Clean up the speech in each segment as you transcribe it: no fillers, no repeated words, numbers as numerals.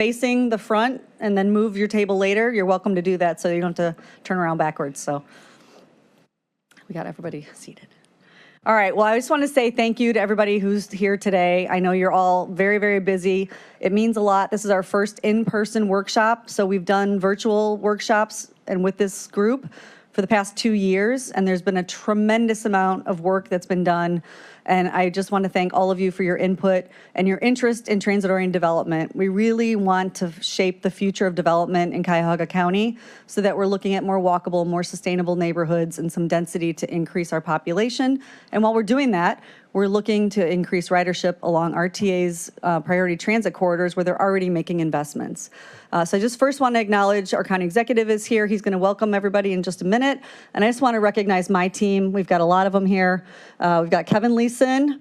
facing the front and then move your table later, you're welcome to do that so you don't have to turn around backwards. So we got everybody seated. All right, well, I just want to say thank you to everybody who's here today. I know you're all very, very busy. It means a lot. This is our first in-person workshop, so we've done virtual workshops and with this group for the past 2 years, and there's been a tremendous amount of work that's been done. And I just want to thank all of you for your input and your interest in transit-oriented development. We really want to shape the future of development in Cuyahoga County so that we're looking at more walkable, more sustainable neighborhoods and some density to increase our population. And while we're doing that, we're looking to increase ridership along RTA's priority transit corridors where they're already making investments. So I just first want to acknowledge our county executive is here. He's going to welcome everybody in just a minute. And I just want to recognize my team. We've got a lot of them here. We've got Kevin Leeson,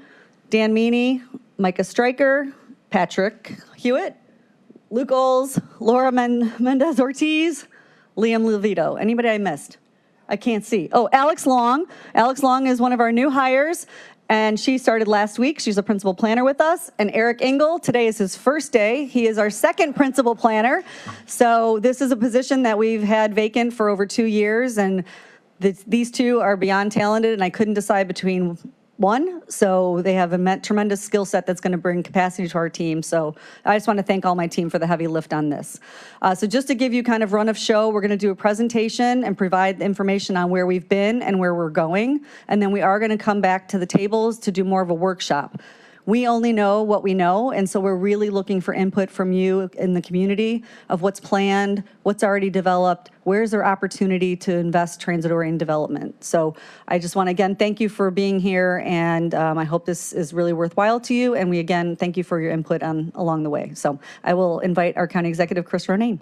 Dan Meany, Micah Stryker, Patrick Hewitt, Luke Oles, Laura Mendez-Ortiz, Liam Levito. Anybody I missed? I can't see. Oh, Alex Long. Alex Long is one of our new hires. And she started last week. She's a principal planner with us. And Eric Engel, today is his first day. He is our second principal planner. So this is a position that we've had vacant for over 2 years. And these two are beyond talented, and I couldn't decide between one. So they have a tremendous skill set that's going to bring capacity to our team. So I just want to thank all my team for the heavy lift on this. So just to give you kind of run of show, we're going to do a presentation and provide information on where we've been and where we're going. And then we are going to come back to the tables to do more of a workshop. We only know what we know, and so we're really looking for input from you in the community of what's planned, what's already developed, where's there opportunity to invest transit-oriented development. So I just want to again thank you for being here, and I hope this is really worthwhile to you, and we again thank you for your input along the way. So I will invite our County Executive, Chris Ronayne.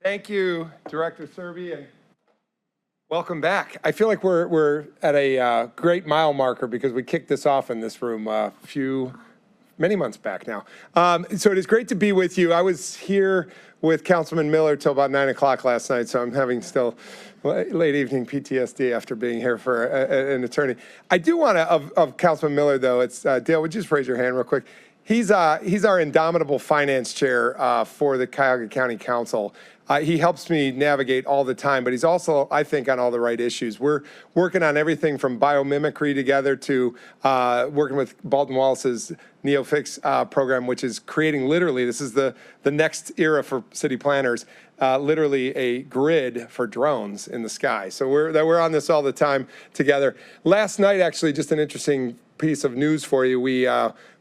Thank you, Director Serby, and welcome back. I feel like we're at a great mile marker because we kicked this off in this room many months back now. So it is great to be with you. I was here with Councilman Miller till about 9 o'clock last night, so I'm having still late evening PTSD after being here for an attorney. I do want to, of Councilman Miller though, it's Dale, would you just raise your hand real quick? He's our indomitable finance chair for the Cuyahoga County Council. He helps me navigate all the time, but he's also, I think, on all the right issues. We're working on everything from biomimicry together to working with Baldwin Wallace's NeoFix program, which is creating literally, this is the next era for city planners, literally a grid for drones in the sky. So we're on this all the time together. Last night, actually, just an interesting piece of news for you. We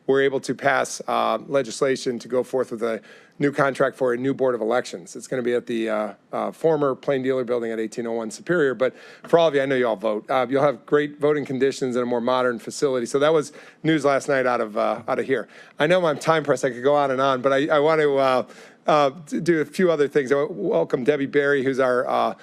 were able to pass legislation to go forth with a new contract for a new Board of Elections. It's going to be at the former Plain Dealer building at 1801 Superior, but for all of you, I know you all vote. You'll have great voting conditions and a more modern facility. So that was news last night out of here. I know I'm time pressed, I could go on, but I want to do a few other things. I welcome Debbie Berry, who's our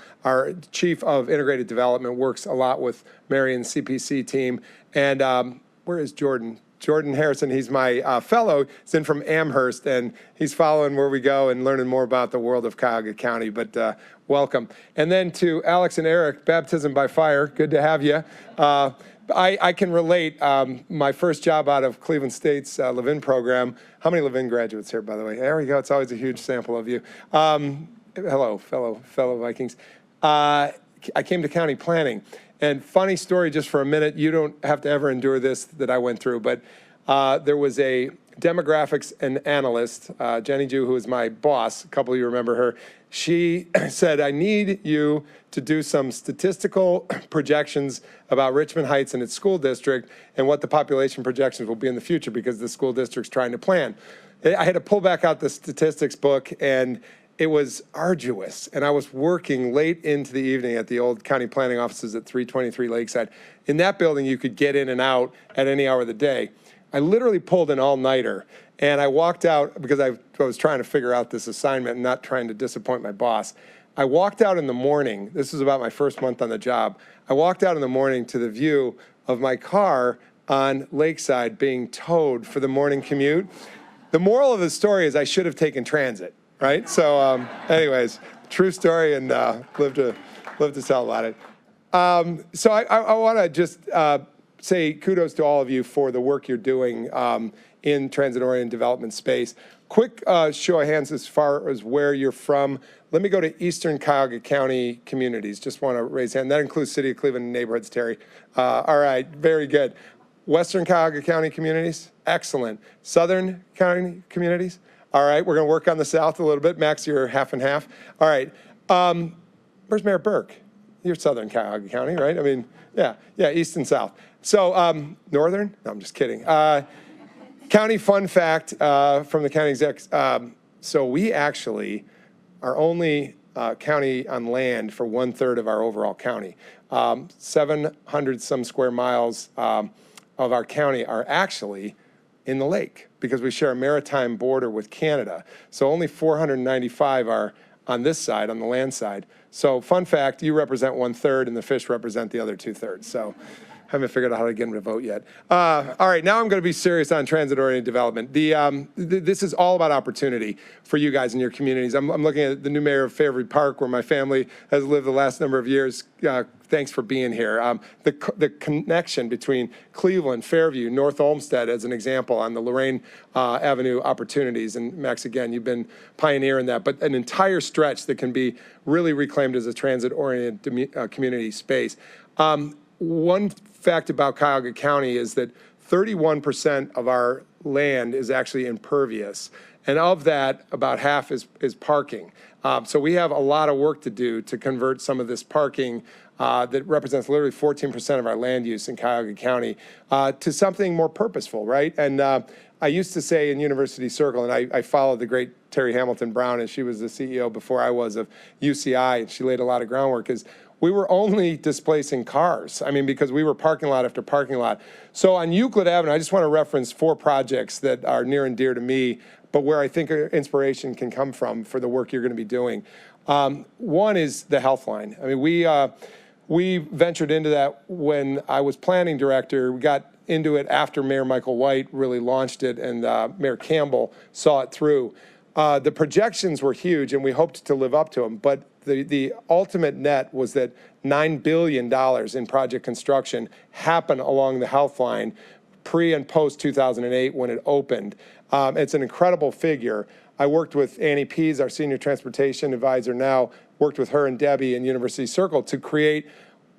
Chief of Integrated Development, works a lot with Marion's CPC team. And where is Jordan? Jordan Harrison, he's my fellow. He's in from Amherst, and he's following where we go and learning more about the world of Cuyahoga County, but welcome. And then to Alex and Eric, Baptism by Fire, good to have you. I can relate. My first job out of Cleveland State's Levin program. How many Levin graduates here, by the way? There we go. It's always a huge sample of you. Hello, fellow Vikings. I came to county planning. And funny story, just for a minute, you don't have to ever endure this that I went through, but there was a demographics and analyst, Jenny Jew, who was my boss, a couple of you remember her. She said, I need you to do some statistical projections about Richmond Heights and its school district and what the population projections will be in the future because the school district's trying to plan. I had to pull back out the statistics book, and it was arduous, and I was working late into the evening at the old county planning offices at 323 Lakeside. In that building, you could get in and out at any hour of the day. I literally pulled an all-nighter, and I walked out because I was trying to figure out this assignment and not trying to disappoint my boss. I walked out in the morning. This was about my first month on the job. I walked out in the morning to the view of my car on Lakeside being towed for the morning commute. The moral of the story is I should have taken transit. Right? So anyways, true story, and live to tell about it. So I want to just say kudos to all of you for the work you're doing in transit-oriented development space. Quick show of hands as far as where you're from. Let me go to Eastern Cuyahoga County communities. Just want to raise hand. That includes City of Cleveland neighborhoods, Terry. All right, very good. Western Cuyahoga County communities, excellent. Southern County communities, all right. We're going to work on the South a little bit. Max, you're half and half. All right. Where's Mayor Burke? You're Southern Cuyahoga County, right? I mean, yeah, East and South. So Northern? No, I'm just kidding. County fun fact from the county execs. So we actually are only county on land for 1/3 of our overall county. 700 some square miles of our county are actually in the lake because we share a maritime border with Canada. So only 495 are on this side, on the land side. So fun fact, you represent 1/3 and the fish represent the other 2/3. So haven't figured out how to get them to vote yet. All right, now I'm going to be serious on transit-oriented development. This is all about opportunity for you guys in your communities. I'm looking at the new mayor of Fairview Park, where my family has lived the last number of years. Thanks for being here. The connection between Cleveland, Fairview, North Olmsted, as an example, on the Lorraine Avenue opportunities. And Max, again, you've been pioneering that, but an entire stretch that can be really reclaimed as a transit-oriented community space. One fact about Cuyahoga County is that 31% of our land is actually impervious. And of that, about half is parking. So we have a lot of work to do to convert some of this parking that represents literally 14% of our land use in Cuyahoga County to something more purposeful, right? And I used to say in University Circle, and I followed the great Terry Hamilton Brown, and she was the CEO before I was of UCI, and she laid a lot of groundwork, is we were only displacing cars. I mean, because we were parking lot after parking lot. So on Euclid Avenue, I just want to reference 4 projects that are near and dear to me, but where I think inspiration can come from for the work you're going to be doing. One is the Health Line. I mean, we ventured into that when I was planning director. We got into it after Mayor Michael White really launched it, and Mayor Campbell saw it through. The projections were huge, and we hoped to live up to them, but the ultimate net was that $9 billion in project construction happened along the Health Line pre and post 2008 when it opened. It's an incredible figure. I worked with Annie Pease, our senior transportation advisor now, worked with her and Debbie in University Circle to create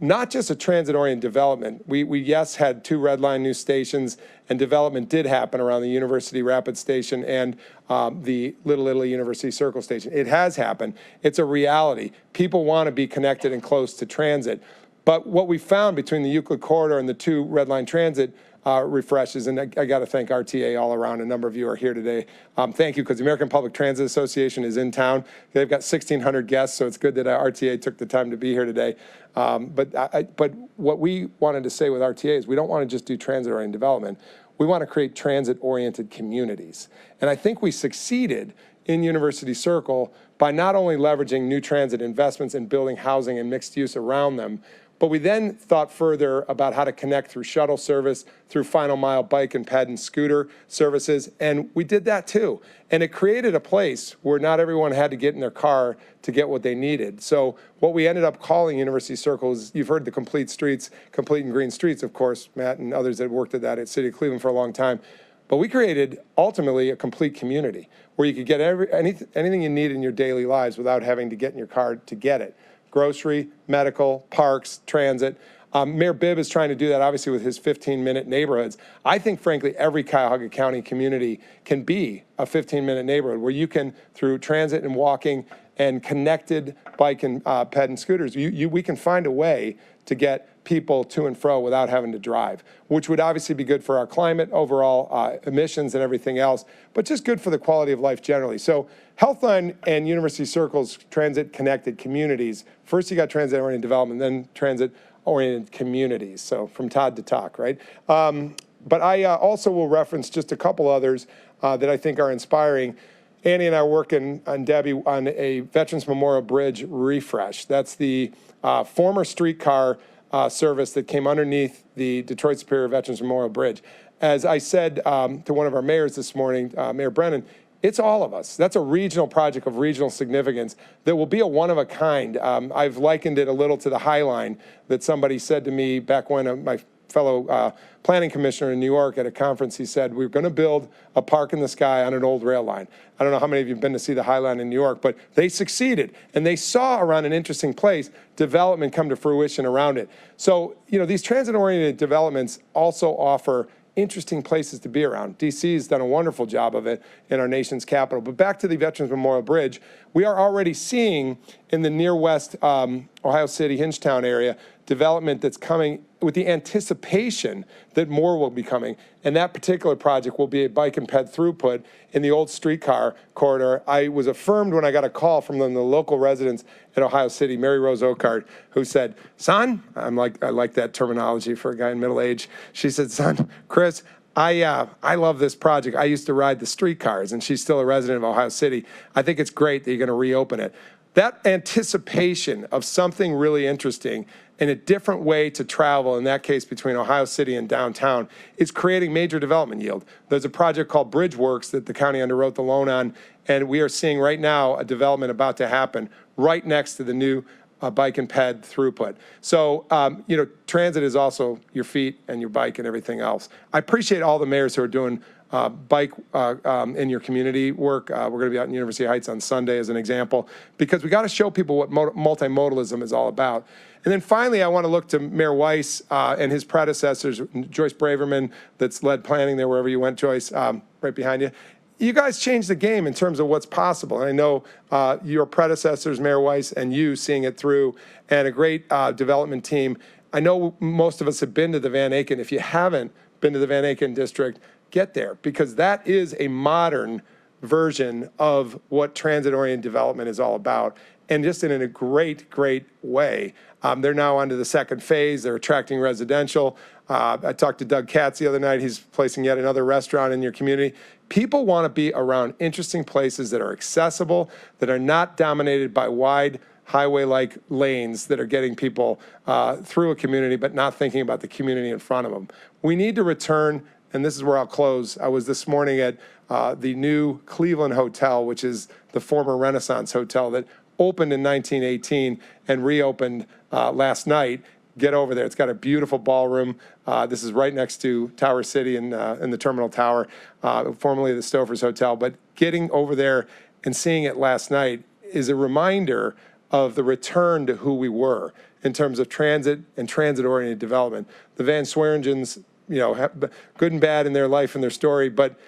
not just a transit-oriented development. We yes, had 2 Red Line new stations, and development did happen around the University Rapid Station and the Little Italy University Circle Station. It has happened. It's a reality. People want to be connected and close to transit. But what we found between the Euclid Corridor and the 2 Red Line Transit refreshes, and I got to thank RTA all around. A number of you are here today. Thank you, because the American Public Transit Association is in town. They've got 1,600 guests, so it's good that RTA took the time to be here today. But what we wanted to say with RTA is we don't want to just do transit-oriented development. We want to create transit-oriented communities. And I think we succeeded in University Circle by not only leveraging new transit investments and building housing and mixed use around them, but we then thought further about how to connect through shuttle service, through final mile bike and ped and scooter services, and we did that too. And it created a place where not everyone had to get in their car to get what they needed. So what we ended up calling University Circle is, you've heard the complete streets, complete and green streets, of course, Matt and others that worked at that at City of Cleveland for a long time. But we created ultimately a complete community where you could get anything you need in your daily lives without having to get in your car to get it. Grocery, medical, parks, transit. Mayor Bibb is trying to do that, obviously, with his 15-minute neighborhoods. I think, frankly, every Cuyahoga County community can be a 15-minute neighborhood where you can, through transit and walking and connected bike and ped and scooters, we can find a way to get people to and fro without having to drive, which would obviously be good for our climate, overall emissions and everything else, but just good for the quality of life generally. So Healthline and University Circle's transit-connected communities, first you got transit-oriented development, then transit-oriented communities, so from TOD to talk, right? But I also will reference just a couple others that I think are inspiring. Annie and I are working on Debbie on a Veterans Memorial Bridge refresh. That's the former streetcar service that came underneath the Detroit Superior Veterans Memorial Bridge. As I said to one of our mayors this morning, Mayor Brennan, It's all of us. That's a regional project of regional significance that will be a one-of-a-kind. I've likened it a little to the High Line that somebody said to me back when my fellow planning commissioner in New York at a conference, he said, we're going to build a park in the sky on an old rail line. I don't know how many of you have been to see the High Line in New York, but they succeeded. And they saw around an interesting place development come to fruition around it. So, these transit-oriented developments also offer interesting places to be around. DC has done a wonderful job of it in our nation's capital. But back to the Veterans Memorial Bridge, we are already seeing in the near west Ohio City, Hingetown area, development that's coming with the anticipation that more will be coming. And that particular project will be a bike and ped throughput in the old streetcar corridor. I was affirmed when I got a call from the local residents in Ohio City, Mary Rose Oakart, who said, son, I like that terminology for a guy in middle age. She said, son, Chris, I love this project. I used to ride the streetcars, and she's still a resident of Ohio City. I think it's great that you're going to reopen it. That anticipation of something really interesting and a different way to travel, in that case between Ohio City and downtown, is creating major development yield. There's a project called Bridgeworks that the county underwrote the loan on, and we are seeing right now a development about to happen right next to the new bike and ped throughput. So, transit is also your feet and your bike and everything else. I appreciate all the mayors who are doing bike in your community work. We're going to be out in University Heights on Sunday as an example, because we got to show people what multimodalism is all about. And then finally, I want to look to Mayor Weiss and his predecessors, Joyce Braverman, that's led planning there wherever you went, Joyce, right behind you. You guys changed the game in terms of what's possible. And I know your predecessors, Mayor Weiss, and you seeing it through, and a great development team. I know most of us have been to the Van Aken. If you haven't been to the Van Aken district, get there, because that is a modern version of what transit-oriented development is all about, and just in a great, great way. They're now onto the second phase. They're attracting residential. I talked to Doug Katz the other night. He's placing yet another restaurant in your community. People want to be around interesting places that are accessible, that are not dominated by wide highway-like lanes that are getting people through a community, but not thinking about the community in front of them. We need to return, and this is where I'll close. I was this morning at the new Cleveland Hotel, which is the former Renaissance Hotel that opened in 1918 and reopened last night. Get over there. It's got a beautiful ballroom. This is right next to Tower City in the Terminal Tower, formerly the Stouffer's Hotel. But getting over there and seeing it last night is a reminder of the return to who we were in terms of transit and transit-oriented development. The Van Sweringens, have good and bad in their life and their story, but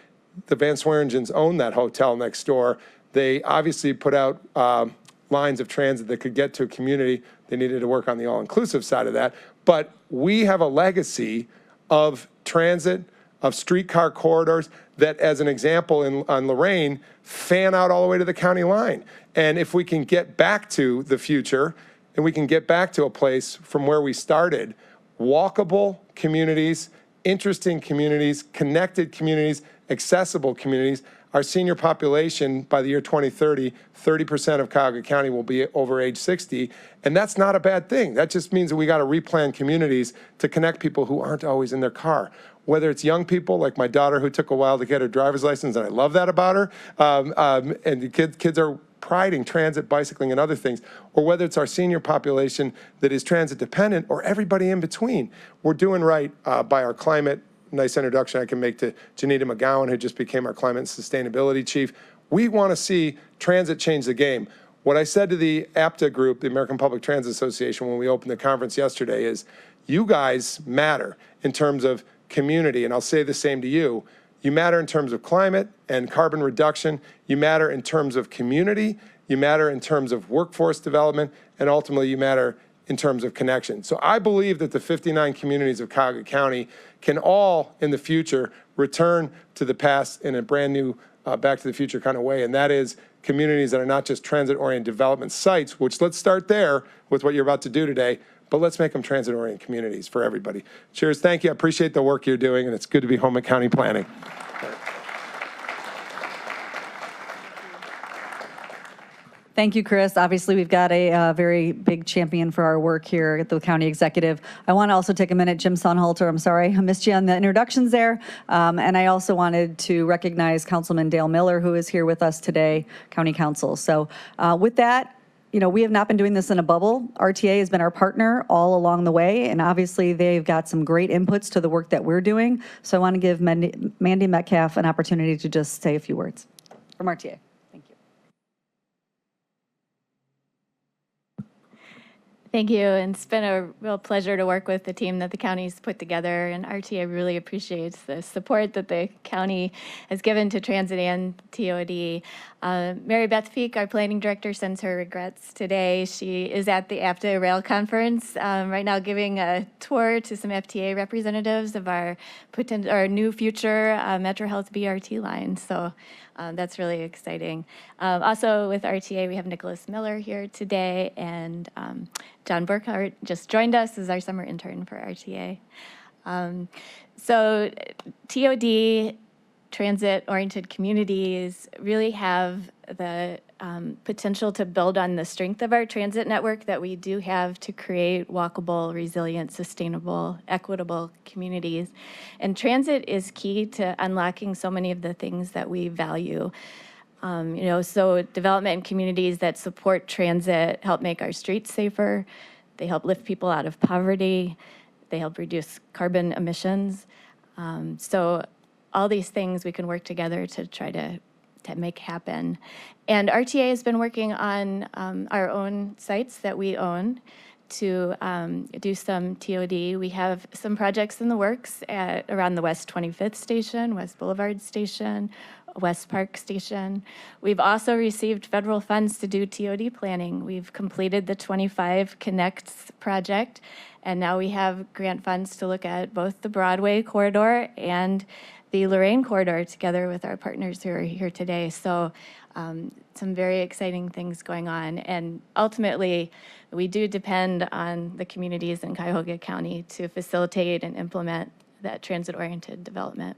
the Van Sweringens own that hotel next door. They obviously put out lines of transit that could get to a community. They needed to work on the all-inclusive side of that. But we have a legacy of transit, of streetcar corridors that, as an example on Lorraine, fan out all the way to the county line. And if we can get back to the future, and we can get back to a place from where we started, walkable communities, interesting communities, connected communities, accessible communities. Our senior population, by the year 2030, 30% of Cuyahoga County will be over age 60, and that's not a bad thing. That just means that we got to replan communities to connect people who aren't always in their car. Whether it's young people, like my daughter who took a while to get her driver's license, and I love that about her, and the kids are priding transit, bicycling, and other things, or whether it's our senior population that is transit dependent, or everybody in between. We're doing right by our climate. Nice introduction I can make to Janita McGowan, who just became our climate and sustainability chief. We want to see transit change the game. What I said to the APTA group, the American Public Transit Association, when we opened the conference yesterday is, you guys matter in terms of community, and I'll say the same to you. You matter in terms of climate and carbon reduction. You matter in terms of community. You matter in terms of workforce development, and ultimately you matter in terms of connection. So I believe that the 59 communities of Cuyahoga County can all, in the future, return to the past in a brand new Back to the Future kind of way, and that is communities that are not just transit-oriented development sites, which let's start there with what you're about to do today, but let's make them transit-oriented communities for everybody. Cheers, thank you, I appreciate the work you're doing, and it's good to be home at County Planning. Thank you, Chris. Obviously, we've got a very big champion for our work here at the county executive. I want to also take a minute, Jim Sonhalter, I'm sorry, I missed you on the introductions there. And I also wanted to recognize Councilman Dale Miller, who is here with us today, County Council. So with that, you know, we have not been doing this in a bubble. RTA has been our partner all along the way, and obviously they've got some great inputs to the work that we're doing. So I want to give Mandy Metcalf an opportunity to just say a few words from RTA. Thank you. Thank you, and it's been a real pleasure to work with the team that the county's put together, and RTA really appreciates the support that the county has given to transit and TOD. Mary Beth Peak, our planning director, sends her regrets today. She is at the APTA Rail Conference right now giving a tour to some FTA representatives of our new future Metro Health BRT line, so that's really exciting. Also with RTA, we have Nicholas Miller here today, and John Burkhart just joined us as our summer intern for RTA. So TOD, transit-oriented communities, really have the potential to build on the strength of our transit network that we do have to create walkable, resilient, sustainable, equitable communities. And transit is key to unlocking so many of the things that we value. So development in communities that support transit help make our streets safer. They help lift people out of poverty. They help reduce carbon emissions. So all these things we can work together to try to make happen. And RTA has been working on our own sites that we own to do some TOD. We have some projects in the works around the West 25th Station, West Boulevard Station, West Park Station. We've also received federal funds to do TOD planning. We've completed the 25 Connects project, and now we have grant funds to look at both the Broadway corridor and the Lorraine corridor together with our partners who are here today. So some very exciting things going on. And ultimately, we do depend on the communities in Cuyahoga County to facilitate and implement that transit-oriented development.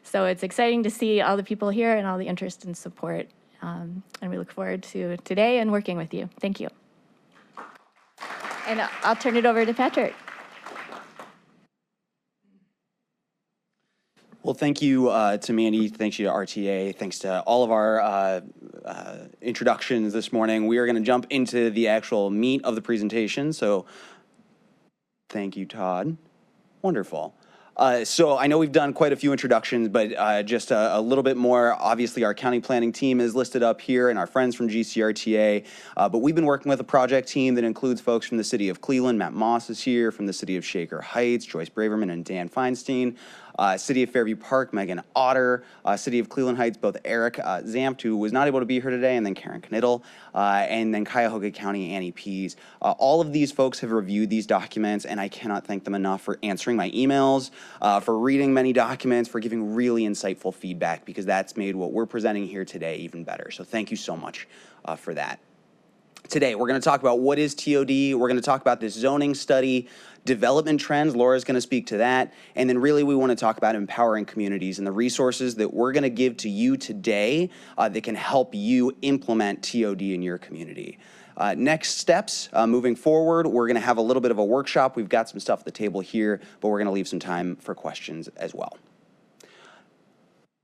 So it's exciting to see all the people here and all the interest and support. And we look forward to today and working with you. Thank you. And I'll turn it over to Patrick. Well, thank you to Mandy, thanks you to RTA, thanks to all of our introductions this morning. We are going to jump into the actual meat of the presentation, so thank you, Todd. Wonderful. So I know we've done quite a few introductions, but just a little bit more. Obviously, our county planning team is listed up here and our friends from GCRTA, but we've been working with a project team that includes folks from the city of Cleveland. Matt Moss is here, from the city of Shaker Heights, Joyce Braverman and Dan Feinstein. City of Fairview Park, Megan Otter, City of Cleveland Heights, both Eric Zampt, who was not able to be here today, and then Karen Knittel, and then Cuyahoga County Annie Pease. All of these folks have reviewed these documents, and I cannot thank them enough for answering my emails, for reading many documents, for giving really insightful feedback, because that's made what we're presenting here today even better. So thank you so much for that. Today, we're going to talk about what is TOD. We're going to talk about this zoning study, development trends. Laura's going to speak to that. And then really we want to talk about empowering communities and the resources that we're going to give to you today that can help you implement TOD in your community. Next steps, moving forward, we're going to have a little bit of a workshop. We've got some stuff at the table here, but we're going to leave some time for questions as well.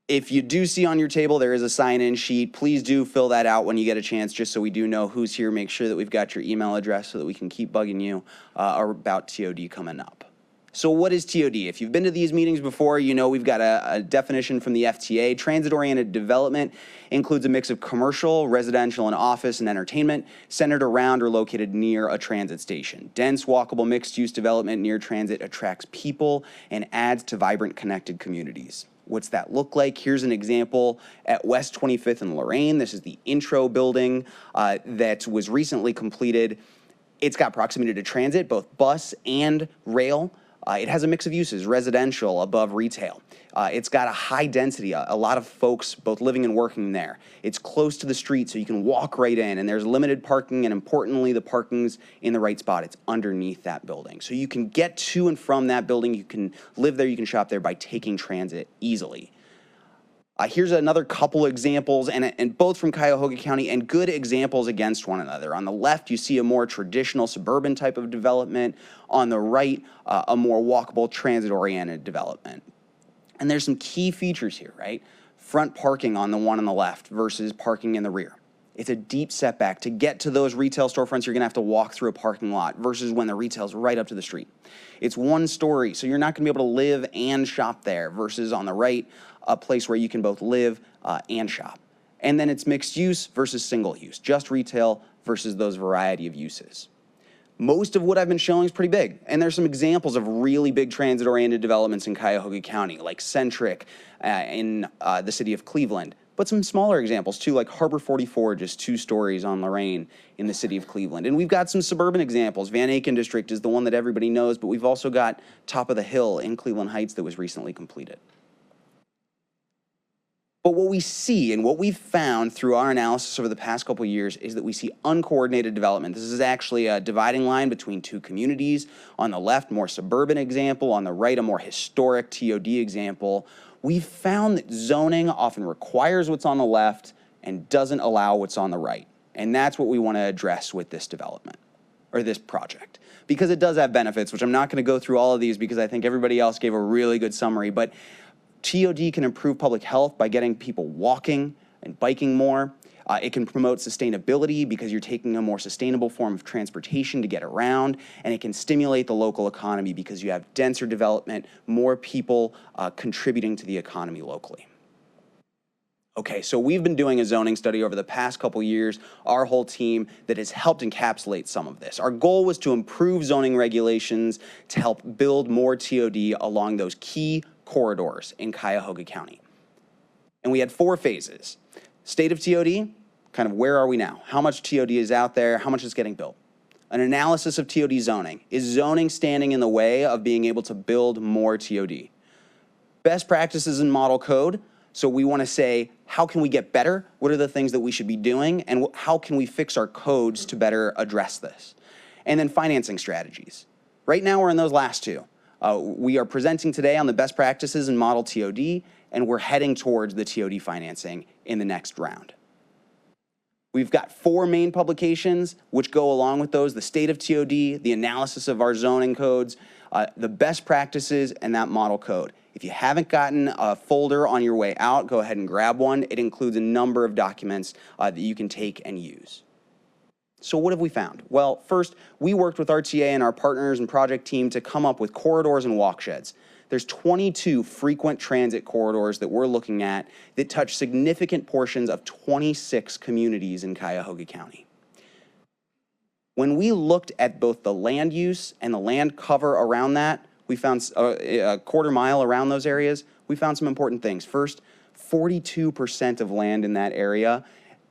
If you do see on your table there is a sign-in sheet, please do fill that out when you get a chance, just so we do know who's here. Make sure that we've got your email address so that we can keep bugging you about TOD coming up. So what is TOD? If you've been to these meetings before, you know we've got a definition from the FTA. Transit-oriented development includes a mix of commercial, residential, and office and entertainment centered around or located near a transit station. Dense, walkable, mixed-use development near transit attracts people and adds to vibrant, connected communities. What's that look like? Here's an example at West 25th and Lorraine. This is the intro building that was recently completed. It's got proximity to transit, both bus and rail. It has a mix of uses, residential above retail. It's got a high density, a lot of folks both living and working there. It's close to the street, so you can walk right in, and there's limited parking, and importantly, the parking's in the right spot. It's underneath that building. So you can get to and from that building. You can live there, you can shop there by taking transit easily. Here's another couple examples, and both from Cuyahoga County, and good examples against one another. On the left, you see a more traditional suburban type of development. On the right, a more walkable, transit-oriented development. And there's some key features here, right? Front parking on the one on the left versus parking in the rear. It's a deep setback. To get to those retail storefronts, you're gonna have to walk through a parking lot versus when the retail's right up to the street. It's one story, so you're not gonna be able to live and shop there versus on the right, a place where you can both live and shop. And then it's mixed use versus single use, just retail versus those variety of uses. Most of what I've been showing is pretty big, and there's some examples of really big transit-oriented developments in Cuyahoga County, like Centric in the city of Cleveland, but some smaller examples too, like Harbor 44, just 2 stories on Lorraine in the city of Cleveland. And we've got some suburban examples. Van Aken District is the one that everybody knows, but we've also got Top of the Hill in Cleveland Heights that was recently completed. But what we see and what we've found through our analysis over the past couple of years is that we see uncoordinated development. This is actually a dividing line between 2 communities. On the left, more suburban example. On the right, a more historic TOD example. We've found that zoning often requires what's on the left and doesn't allow what's on the right. And that's what we want to address with this development, or this project. Because it does have benefits, which I'm not going to go through all of these because I think everybody else gave a really good summary, but TOD can improve public health by getting people walking and biking more. It can promote sustainability because you're taking a more sustainable form of transportation to get around, and it can stimulate the local economy because you have denser development, more people contributing to the economy locally. Okay, so we've been doing a zoning study over the past couple years, our whole team, that has helped encapsulate some of this. Our goal was to improve zoning regulations to help build more TOD along those key corridors in Cuyahoga County. And we had 4 phases. State of TOD, kind of where are we now? How much TOD is out there? How much is getting built? An analysis of TOD zoning. Is zoning standing in the way of being able to build more TOD? Best practices in model code. So we want to say, how can we get better? What are the things that we should be doing? And how can we fix our codes to better address this? And then financing strategies. Right now we're in those last 2. We are presenting today on the best practices in model TOD, and we're heading towards the TOD financing in the next round. We've got 4 main publications which go along with those: the state of TOD, the analysis of our zoning codes, the best practices, and that model code. If you haven't gotten a folder on your way out, go ahead and grab one. It includes a number of documents that you can take and use. So what have we found? Well, first, we worked with RTA and our partners and project team to come up with corridors and walksheds. There's 22 frequent transit corridors that we're looking at that touch significant portions of 26 communities in Cuyahoga County. When we looked at both the land use and the land cover around that, we found a quarter mile around those areas, we found some important things. First, 42% of land in that area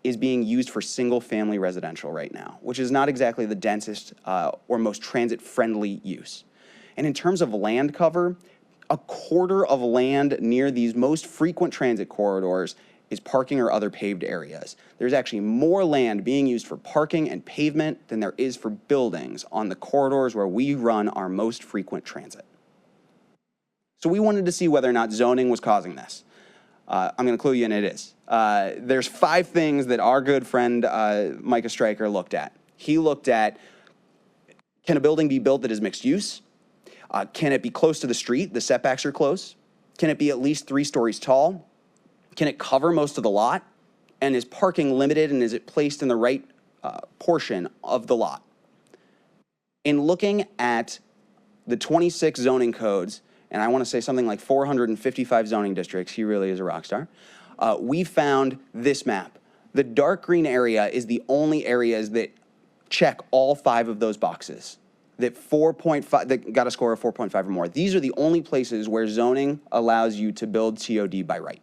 is being used for single-family residential right now, which is not exactly the densest or most transit-friendly use. And in terms of land cover, a quarter of land near these most frequent transit corridors is parking or other paved areas. There's actually more land being used for parking and pavement than there is for buildings on the corridors where we run our most frequent transit. So we wanted to see whether or not zoning was causing this. I'm going to clue you in, it is. There's 5 things that our good friend Micah Stryker looked at. He looked at, can a building be built that is mixed use? Can it be close to the street? The setbacks are close. Can it be at least 3 stories tall? Can it cover most of the lot? And is parking limited, and is it placed in the right portion of the lot? In looking at the 26 zoning codes, and I want to say something like 455 zoning districts, he really is a rock star, we found this map. The dark green area is the only areas that check all 5 of those boxes, that got a score of 4.5 or more. These are the only places where zoning allows you to build TOD by right.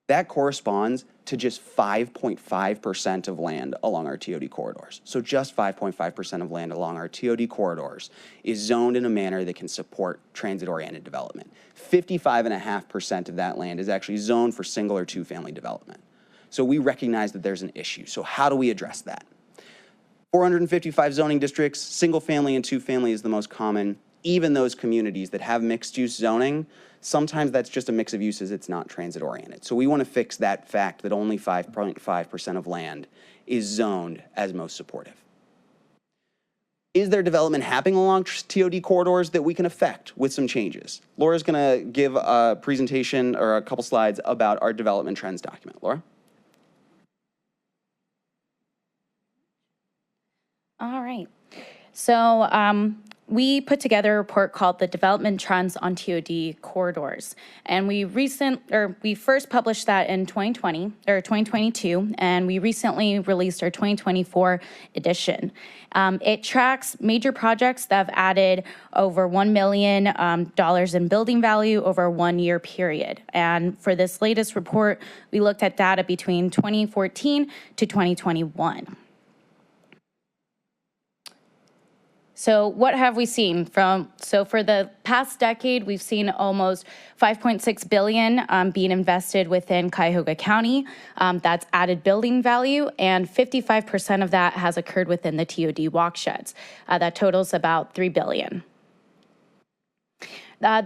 That corresponds to just 5.5% of land along our TOD corridors. So just 5.5% of land along our TOD corridors is zoned in a manner that can support transit-oriented development. 55.5% of that land is actually zoned for single or 2-family development. So we recognize that there's an issue. So how do we address that? 455 zoning districts, single family and 2-family is the most common. even those communities that have mixed-use zoning, sometimes that's just a mix of uses, it's not transit-oriented. So we want to fix that fact that only 5.5% of land is zoned as most supportive. Is there development happening along TOD corridors that we can affect with some changes? Laura's going to give a presentation or a couple slides about our development trends document. Laura? All right. So we put together a report called the Development Trends on TOD Corridors. And we first published that in 2022, and we recently released our 2024 edition. It tracks major projects that have added over $1 million in building value over a 1-year period. And for this latest report, we looked at data between 2014 to 2021. So what have we seen so for the past decade, we've seen almost $5.6 billion being invested within Cuyahoga County. That's added building value, and 55% of that has occurred within the TOD walksheds. That totals about $3 billion.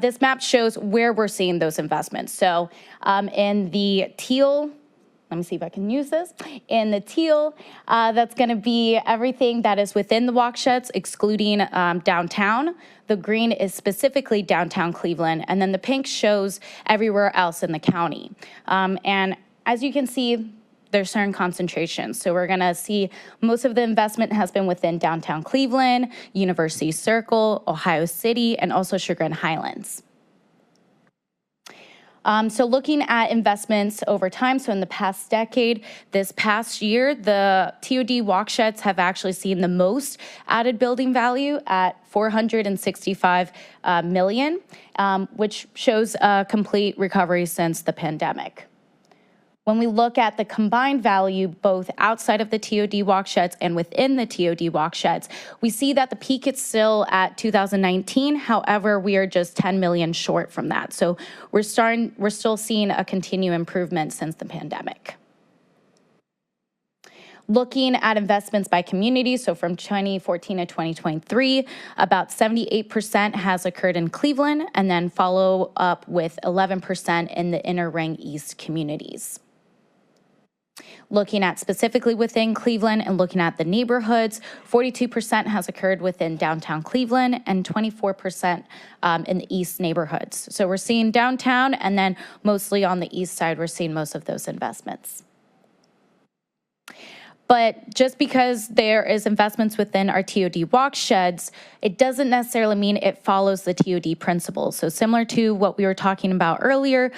This map shows where we're seeing those investments. So in the teal, let me see if I can use this. In the teal, that's going to be everything that is within the walksheds, excluding downtown. The green is specifically downtown Cleveland, and then the pink shows everywhere else in the county. And as you can see, there's certain concentrations. So we're going to see most of the investment has been within downtown Cleveland, University Circle, Ohio City, and also Sugar and Highlands. So looking at investments over time, so in the past decade, this past year, the TOD walksheds have actually seen the most added building value at $465 million, which shows a complete recovery since the pandemic. When we look at the combined value, both outside of the TOD walksheds and within the TOD walksheds, we see that the peak is still at 2019. However, we are just 10 million short from that. So we're still seeing a continued improvement since the pandemic. Looking at investments by community, so from 2014 to 2023, about 78% has occurred in Cleveland, and then follow up with 11% in the Inner Ring East communities. Looking at specifically within Cleveland and looking at the neighborhoods, 42% has occurred within downtown Cleveland and 24% in the east neighborhoods. So we're seeing downtown, and then mostly on the east side, we're seeing most of those investments. But just because there is investments within our TOD walksheds, it doesn't necessarily mean it follows the TOD principles. So similar to what we were talking about earlier,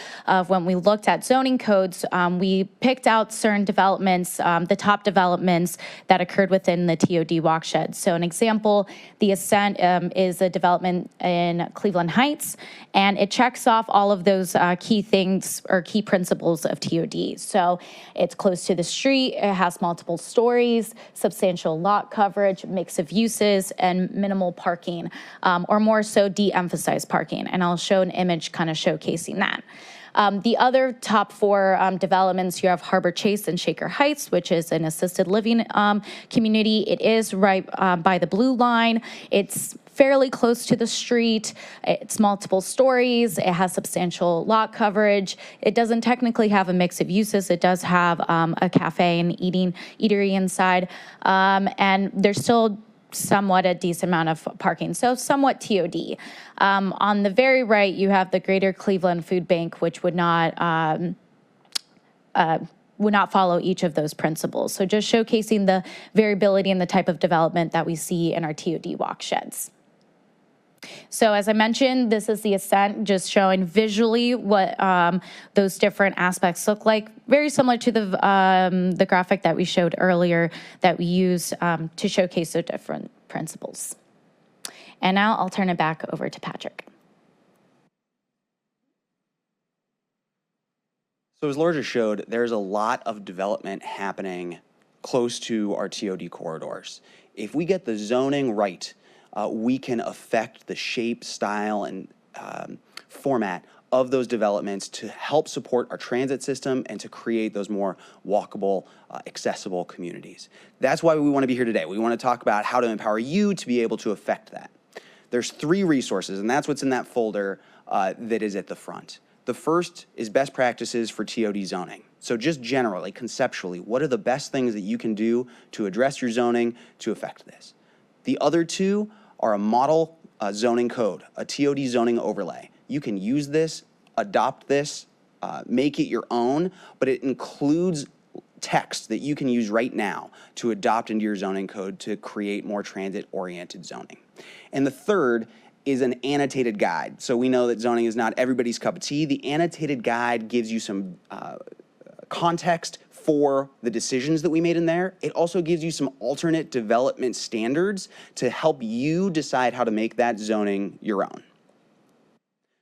when we looked at zoning codes, we picked out certain developments, the top developments that occurred within the TOD walksheds. So an example, the Ascent is a development in Cleveland Heights, and it checks off all of those key things or key principles of TOD. So it's close to the street, it has multiple stories, substantial lot coverage, mix of uses, and minimal parking, or more so de-emphasized parking. And I'll show an image kind of showcasing that. The other top 4 developments, you have Harbor Chase and Shaker Heights, which is an assisted living community. It is right by the blue line. It's fairly close to the street. It's multiple stories. It has substantial lot coverage. It doesn't technically have a mix of uses. It does have a cafe and eatery inside. And there's still somewhat a decent amount of parking, so somewhat TOD. On the very right, you have the Greater Cleveland Food Bank, which would not follow each of those principles. So just showcasing the variability in the type of development that we see in our TOD walksheds. So as I mentioned, this is the Ascent, just showing visually what those different aspects look like. Very similar to the graphic that we showed earlier that we use to showcase the different principles. And now I'll turn it back over to Patrick. So as Laura just showed, there's a lot of development happening close to our TOD corridors. If we get the zoning right, we can affect the shape, style, and format of those developments to help support our transit system and to create those more walkable, accessible communities. That's why we want to be here today. We want to talk about how to empower you to be able to affect that. There's 3 resources, and that's what's in that folder that is at the front. The first is best practices for TOD zoning. So just generally, conceptually, what are the best things that you can do to address your zoning to affect this? The other 2 are a model zoning code, a TOD zoning overlay. You can use this, adopt this, make it your own, but it includes text that you can use right now to adopt into your zoning code to create more transit-oriented zoning. And the third is an annotated guide. So we know that zoning is not everybody's cup of tea. The annotated guide gives you some context for the decisions that we made in there. It also gives you some alternate development standards to help you decide how to make that zoning your own.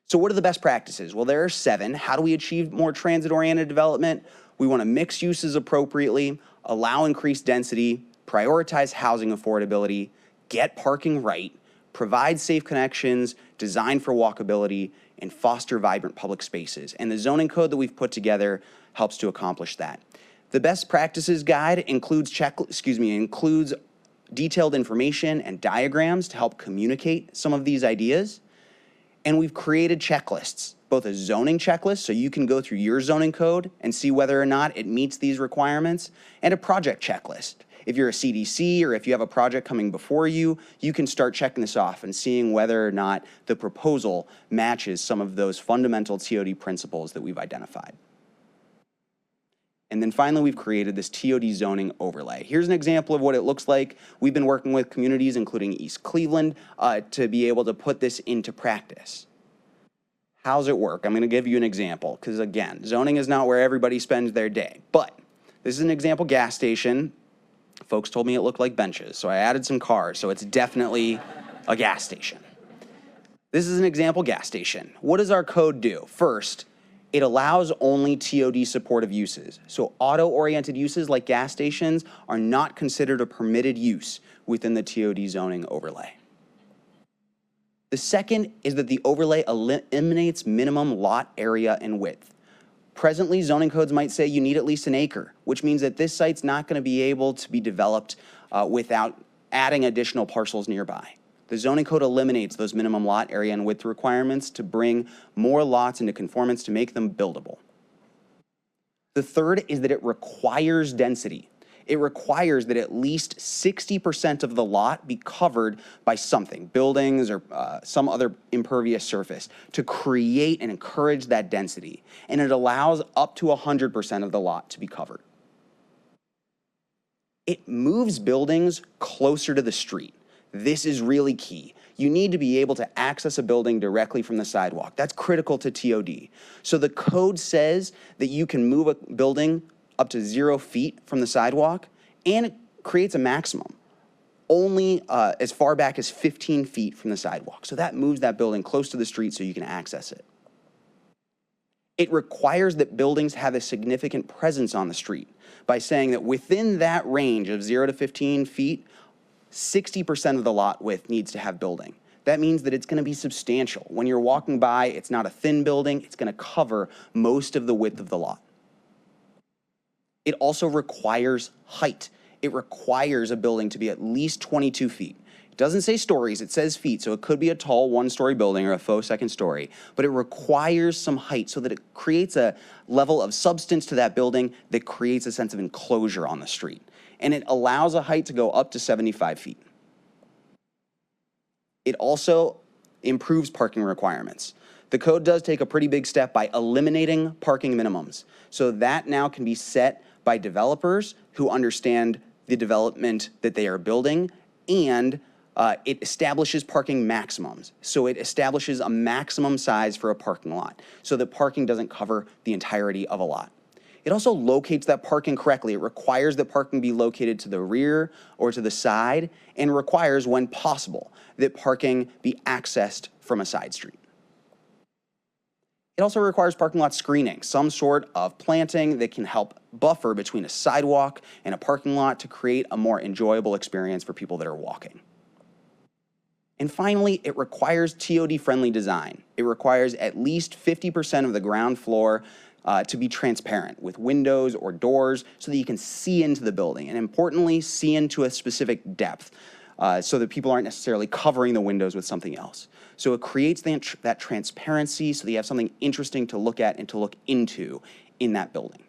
So what are the best practices? Well, there are 7. How do we achieve more transit-oriented development? We want to mix uses appropriately, allow increased density, prioritize housing affordability, get parking right, provide safe connections, design for walkability, and foster vibrant public spaces. And the zoning code that we've put together helps to accomplish that. The best practices guide includes detailed information and diagrams to help communicate some of these ideas. And we've created checklists, both a zoning checklist, so you can go through your zoning code and see whether or not it meets these requirements, and a project checklist. If you're a CDC or if you have a project coming before you, you can start checking this off and seeing whether or not the proposal matches some of those fundamental TOD principles that we've identified. And then finally, we've created this TOD zoning overlay. Here's an example of what it looks like. We've been working with communities, including East Cleveland, to be able to put this into practice. How's it work? I'm going to give you an example, because again, zoning is not where everybody spends their day. But this is an example gas station. Folks told me it looked like benches, so I added some cars, so it's definitely a gas station. This is an example gas station. What does our code do? First, it allows only TOD supportive uses. So auto-oriented uses like gas stations are not considered a permitted use within the TOD zoning overlay. The second is that the overlay eliminates minimum lot area and width. Presently, zoning codes might say you need at least an acre, which means that this site's not going to be able to be developed without adding additional parcels nearby. The zoning code eliminates those minimum lot area and width requirements to bring more lots into conformance to make them buildable. The third is that it requires density. It requires that at least 60% of the lot be covered by something, buildings or some other impervious surface, to create and encourage that density. And it allows up to 100% of the lot to be covered. It moves buildings closer to the street. This is really key. You need to be able to access a building directly from the sidewalk. That's critical to TOD. So the code says that you can move a building up to 0 feet from the sidewalk, and it creates a maximum only as far back as 15 feet from the sidewalk. So that moves that building close to the street so you can access it. It requires that buildings have a significant presence on the street by saying that within that range of 0 to 15 feet, 60% of the lot width needs to have building. That means that it's going to be substantial. When you're walking by, it's not a thin building. It's going to cover most of the width of the lot. It also requires height. It requires a building to be at least 22 feet. It doesn't say stories, it says feet, so it could be a tall one-story building or a faux second story, but it requires some height so that it creates a level of substance to that building that creates a sense of enclosure on the street. And it allows a height to go up to 75 feet. It also improves parking requirements. The code does take a pretty big step by eliminating parking minimums. So that now can be set by developers who understand the development that they are building, and it establishes parking maximums. So it establishes a maximum size for a parking lot so that parking doesn't cover the entirety of a lot. It also locates that parking correctly. It requires that parking be located to the rear or to the side, and requires, when possible, that parking be accessed from a side street. It also requires parking lot screening, some sort of planting that can help buffer between a sidewalk and a parking lot to create a more enjoyable experience for people that are walking. And finally, it requires TOD-friendly design. It requires at least 50% of the ground floor to be transparent with windows or doors so that you can see into the building, and importantly, see into a specific depth. so that people aren't necessarily covering the windows with something else. So it creates that transparency so that you have something interesting to look at and to look into in that building.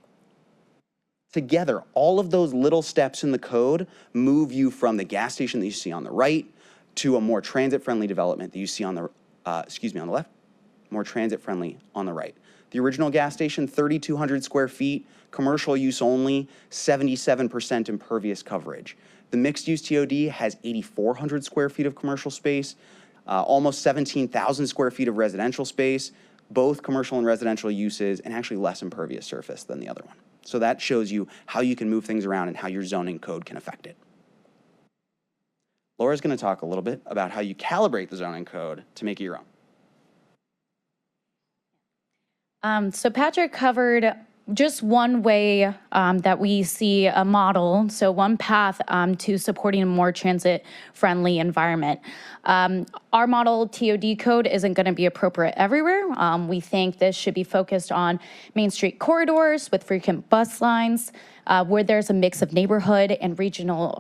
Together, all of those little steps in the code move you from the gas station that you see on the right to a more transit-friendly development that you see on the, on the left, more transit-friendly on the right. The original gas station, 3,200 square feet, commercial use only, 77% impervious coverage. The mixed-use TOD has 8,400 square feet of commercial space, almost 17,000 square feet of residential space, both commercial and residential uses, and actually less impervious surface than the other one. So that shows you how you can move things around and how your zoning code can affect it. Laura's going to talk a little bit about how you calibrate the zoning code to make it your own. So Patrick covered just one way that we see a model, so one path to supporting a more transit-friendly environment. Our model TOD code isn't going to be appropriate everywhere. We think this should be focused on Main Street corridors with frequent bus lines, where there's a mix of neighborhood and regional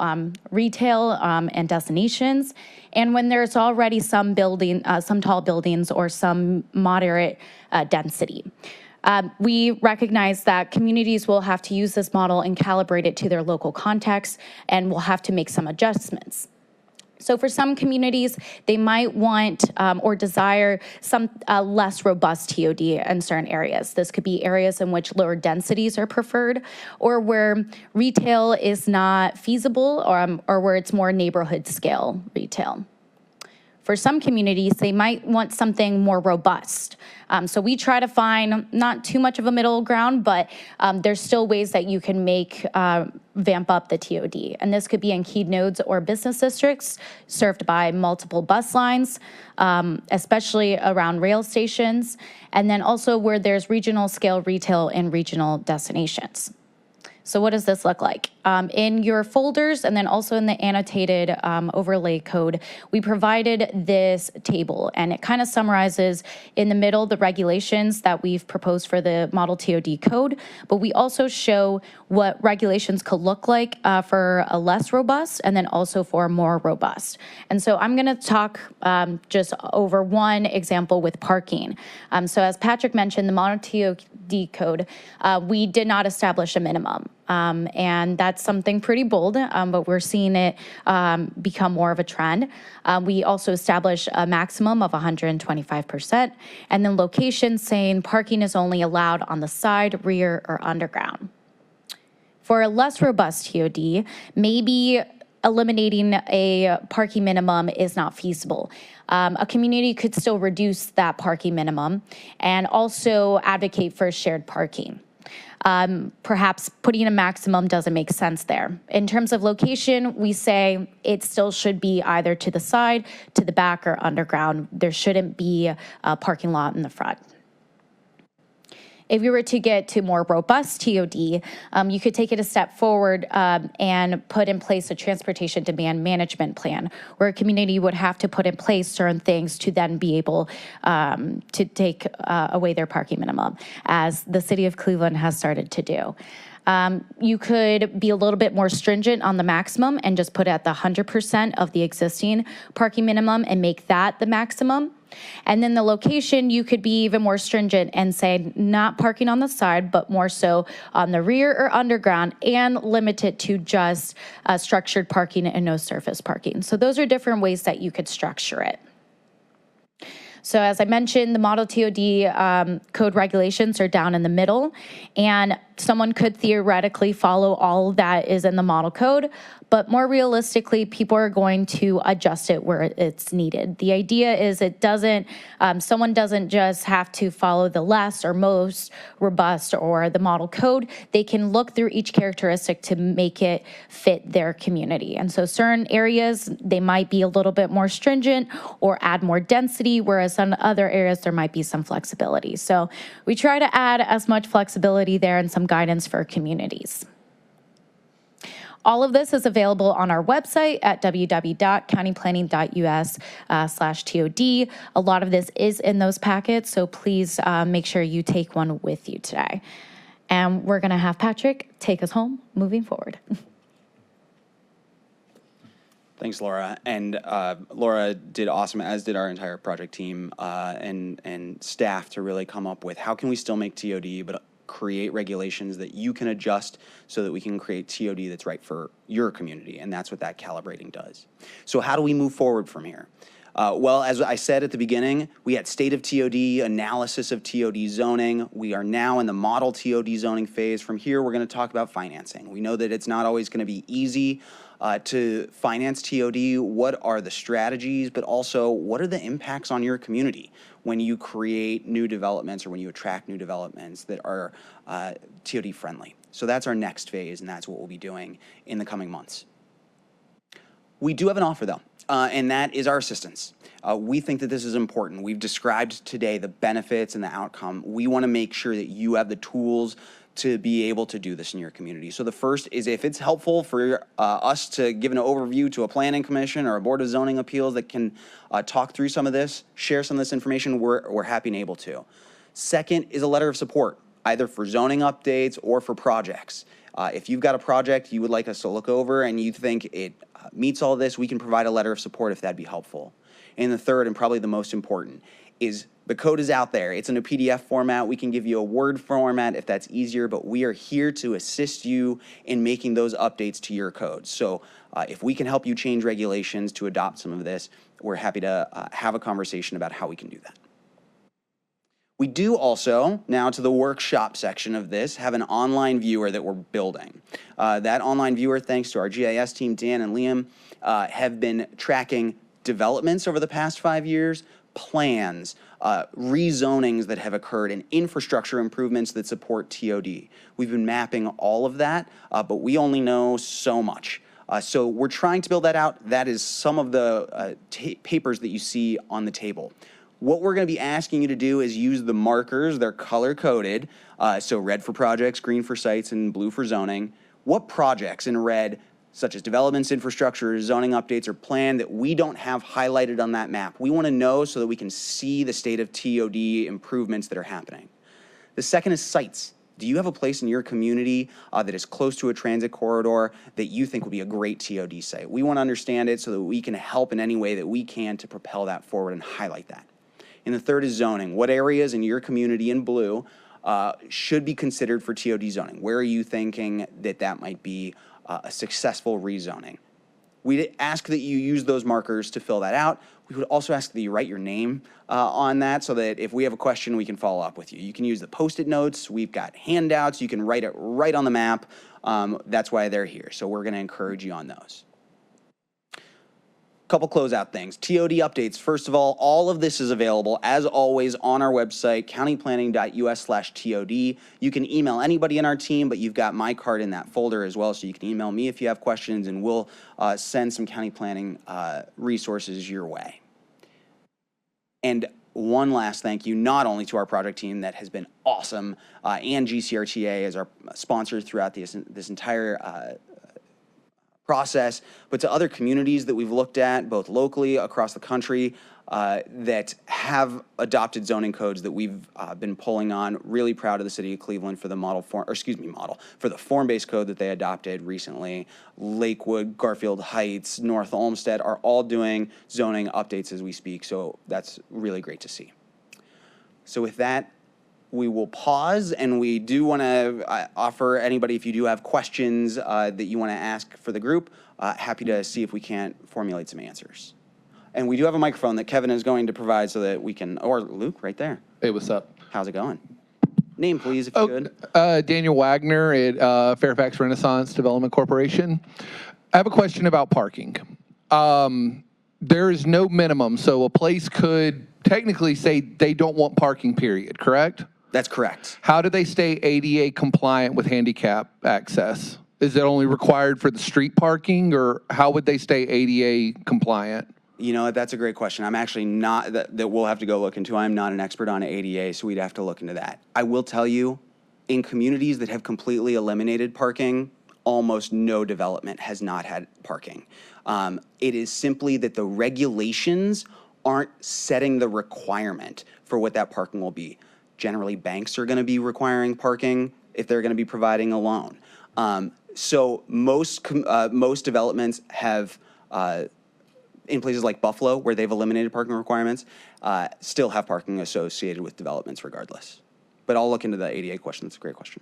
retail and destinations, and when there's already some tall buildings or some moderate density. We recognize that communities will have to use this model and calibrate it to their local context, and will have to make some adjustments. So for some communities, they might want or desire some less robust TOD in certain areas. This could be areas in which lower densities are preferred, or where retail is not feasible, or where it's more neighborhood scale retail. For some communities, they might want something more robust. So we try to find not too much of a middle ground, but there's still ways that you can vamp up the TOD. And this could be in key nodes or business districts served by multiple bus lines, especially around rail stations, and then also where there's regional scale retail and regional destinations. So what does this look like? In your folders, and then also in the annotated overlay code, we provided this table, and it kind of summarizes in the middle the regulations that we've proposed for the model TOD code, but we also show what regulations could look like for a less robust, and then also for more robust. And so I'm gonna talk just over one example with parking. So as Patrick mentioned, the model TOD code, we did not establish a minimum. And that's something pretty bold, but we're seeing it become more of a trend. We also establish a maximum of 125%, and then locations saying parking is only allowed on the side, rear, or underground. For a less robust TOD, maybe eliminating a parking minimum is not feasible. A community could still reduce that parking minimum and also advocate for shared parking. Perhaps putting a maximum doesn't make sense there. In terms of location, we say it still should be either to the side, to the back, or underground. There shouldn't be a parking lot in the front. If you were to get to more robust TOD, you could take it a step forward and put in place a transportation demand management plan, where a community would have to put in place certain things to then be able to take away their parking minimum, as the city of Cleveland has started to do. You could be a little bit more stringent on the maximum and just put it at the 100% of the existing parking minimum and make that the maximum. And then the location, you could be even more stringent and say not parking on the side, but more so on the rear or underground, and limit it to just structured parking and no surface parking. So those are different ways that you could structure it. So as I mentioned, the model TOD code regulations are down in the middle, and someone could theoretically follow all that is in the model code, but more realistically, people are going to adjust it where it's needed. The idea is someone doesn't just have to follow the less or most robust or the model code. They can look through each characteristic to make it fit their community. And so certain areas, they might be a little bit more stringent or add more density, whereas in other areas, there might be some flexibility. So we try to add as much flexibility there and some guidance for communities. All of this is available on our website at www.countyplanning.us/TOD. A lot of this is in those packets, so please make sure you take one with you today. And we're going to have Patrick take us home moving forward. Thanks, Laura. And Laura did awesome, as did our entire project team and staff, to really come up with how can we still make TOD, but create regulations that you can adjust so that we can create TOD that's right for your community. And that's what that calibrating does. So how do we move forward from here? Well, as I said at the beginning, we had state of TOD, analysis of TOD zoning. We are now in the model TOD zoning phase. From here, we're going to talk about financing. We know that it's not always going to be easy to finance TOD. What are the strategies, but also what are the impacts on your community when you create new developments or when you attract new developments that are TOD friendly? So that's our next phase, and that's what we'll be doing in the coming months. We do have an offer, though, and that is our assistance. We think that this is important. We've described today the benefits and the outcome. We want to make sure that you have the tools to be able to do this in your community. So the first is, if it's helpful for us to give an overview to a planning commission or a board of zoning appeals that can talk through some of this, share some of this information, we're happy and able to. Second is a letter of support, either for zoning updates or for projects. If you've got a project you would like us to look over and you think it meets all this, we can provide a letter of support if that'd be helpful. And the third, and probably the most important, is the code is out there. It's in a PDF format. We can give you a Word format if that's easier, but we are here to assist you in making those updates to your code. So if we can help you change regulations to adopt some of this, we're happy to have a conversation about how we can do that. We do also, now to the workshop section of this, have an online viewer that we're building. That online viewer, thanks to our GIS team, Dan and Liam, have been tracking developments over the past 5 years, plans, rezonings that have occurred, and infrastructure improvements that support TOD. We've been mapping all of that, but we only know so much. So we're trying to build that out. That is some of the papers that you see on the table. What we're going to be asking you to do is use the markers. They're color-coded, so red for projects, green for sites, and blue for zoning. What projects in red, such as developments, infrastructure, zoning updates, are planned that we don't have highlighted on that map? We want to know so that we can see the state of TOD improvements that are happening. The second is sites. Do you have a place in your community that is close to a transit corridor that you think would be a great TOD site? We want to understand it so that we can help in any way that we can to propel that forward and highlight that. And the third is zoning. What areas in your community in blue should be considered for TOD zoning? Where are you thinking that that might be a successful rezoning? We'd ask that you use those markers to fill that out. We would also ask that you write your name on that so that if we have a question, we can follow up with you. You can use the Post-it notes. We've got handouts. You can write it right on the map. That's why they're here. So we're going to encourage you on those. Couple closeout things. TOD updates. First of all of this is available, as always, on our website, countyplanning.us/TOD. You can email anybody in our team, but you've got my card in that folder as well, so you can email me if you have questions, and we'll send some county planning resources your way. And one last thank you, not only to our project team that has been awesome, and GCRTA as our sponsor throughout this entire process, but to other communities that we've looked at, both locally across the country, that have adopted zoning codes that we've been pulling on. Really proud of the city of Cleveland for the for the form-based code that they adopted recently. Lakewood, Garfield Heights, North Olmsted are all doing zoning updates as we speak, so that's really great to see. So with that, we will pause, and we do want to offer anybody, if you do have questions that you want to ask for the group, happy to see if we can't formulate some answers. And we do have a microphone that Kevin is going to provide so that we can, or Luke, right there. Hey, what's up? How's it going? Name, please, if you could. Daniel Wagner at Fairfax Renaissance Development Corporation. I have a question about parking. There is no minimum, so a place could technically say they don't want parking, period, correct? That's correct. How do they stay ADA compliant with handicap access? Is it only required for the street parking, or how would they stay ADA compliant? You know, that's a great question. I'm actually not, that we'll have to go look into. I'm not an expert on ADA, so we'd have to look into that. I will tell you, in communities that have completely eliminated parking, almost no development has not had parking. It is simply that the regulations aren't setting the requirement for what that parking will be. Generally, banks are going to be requiring parking if they're going to be providing a loan. So most developments have in places like Buffalo, where they've eliminated parking requirements, still have parking associated with developments regardless. But I'll look into the ADA question. That's a great question.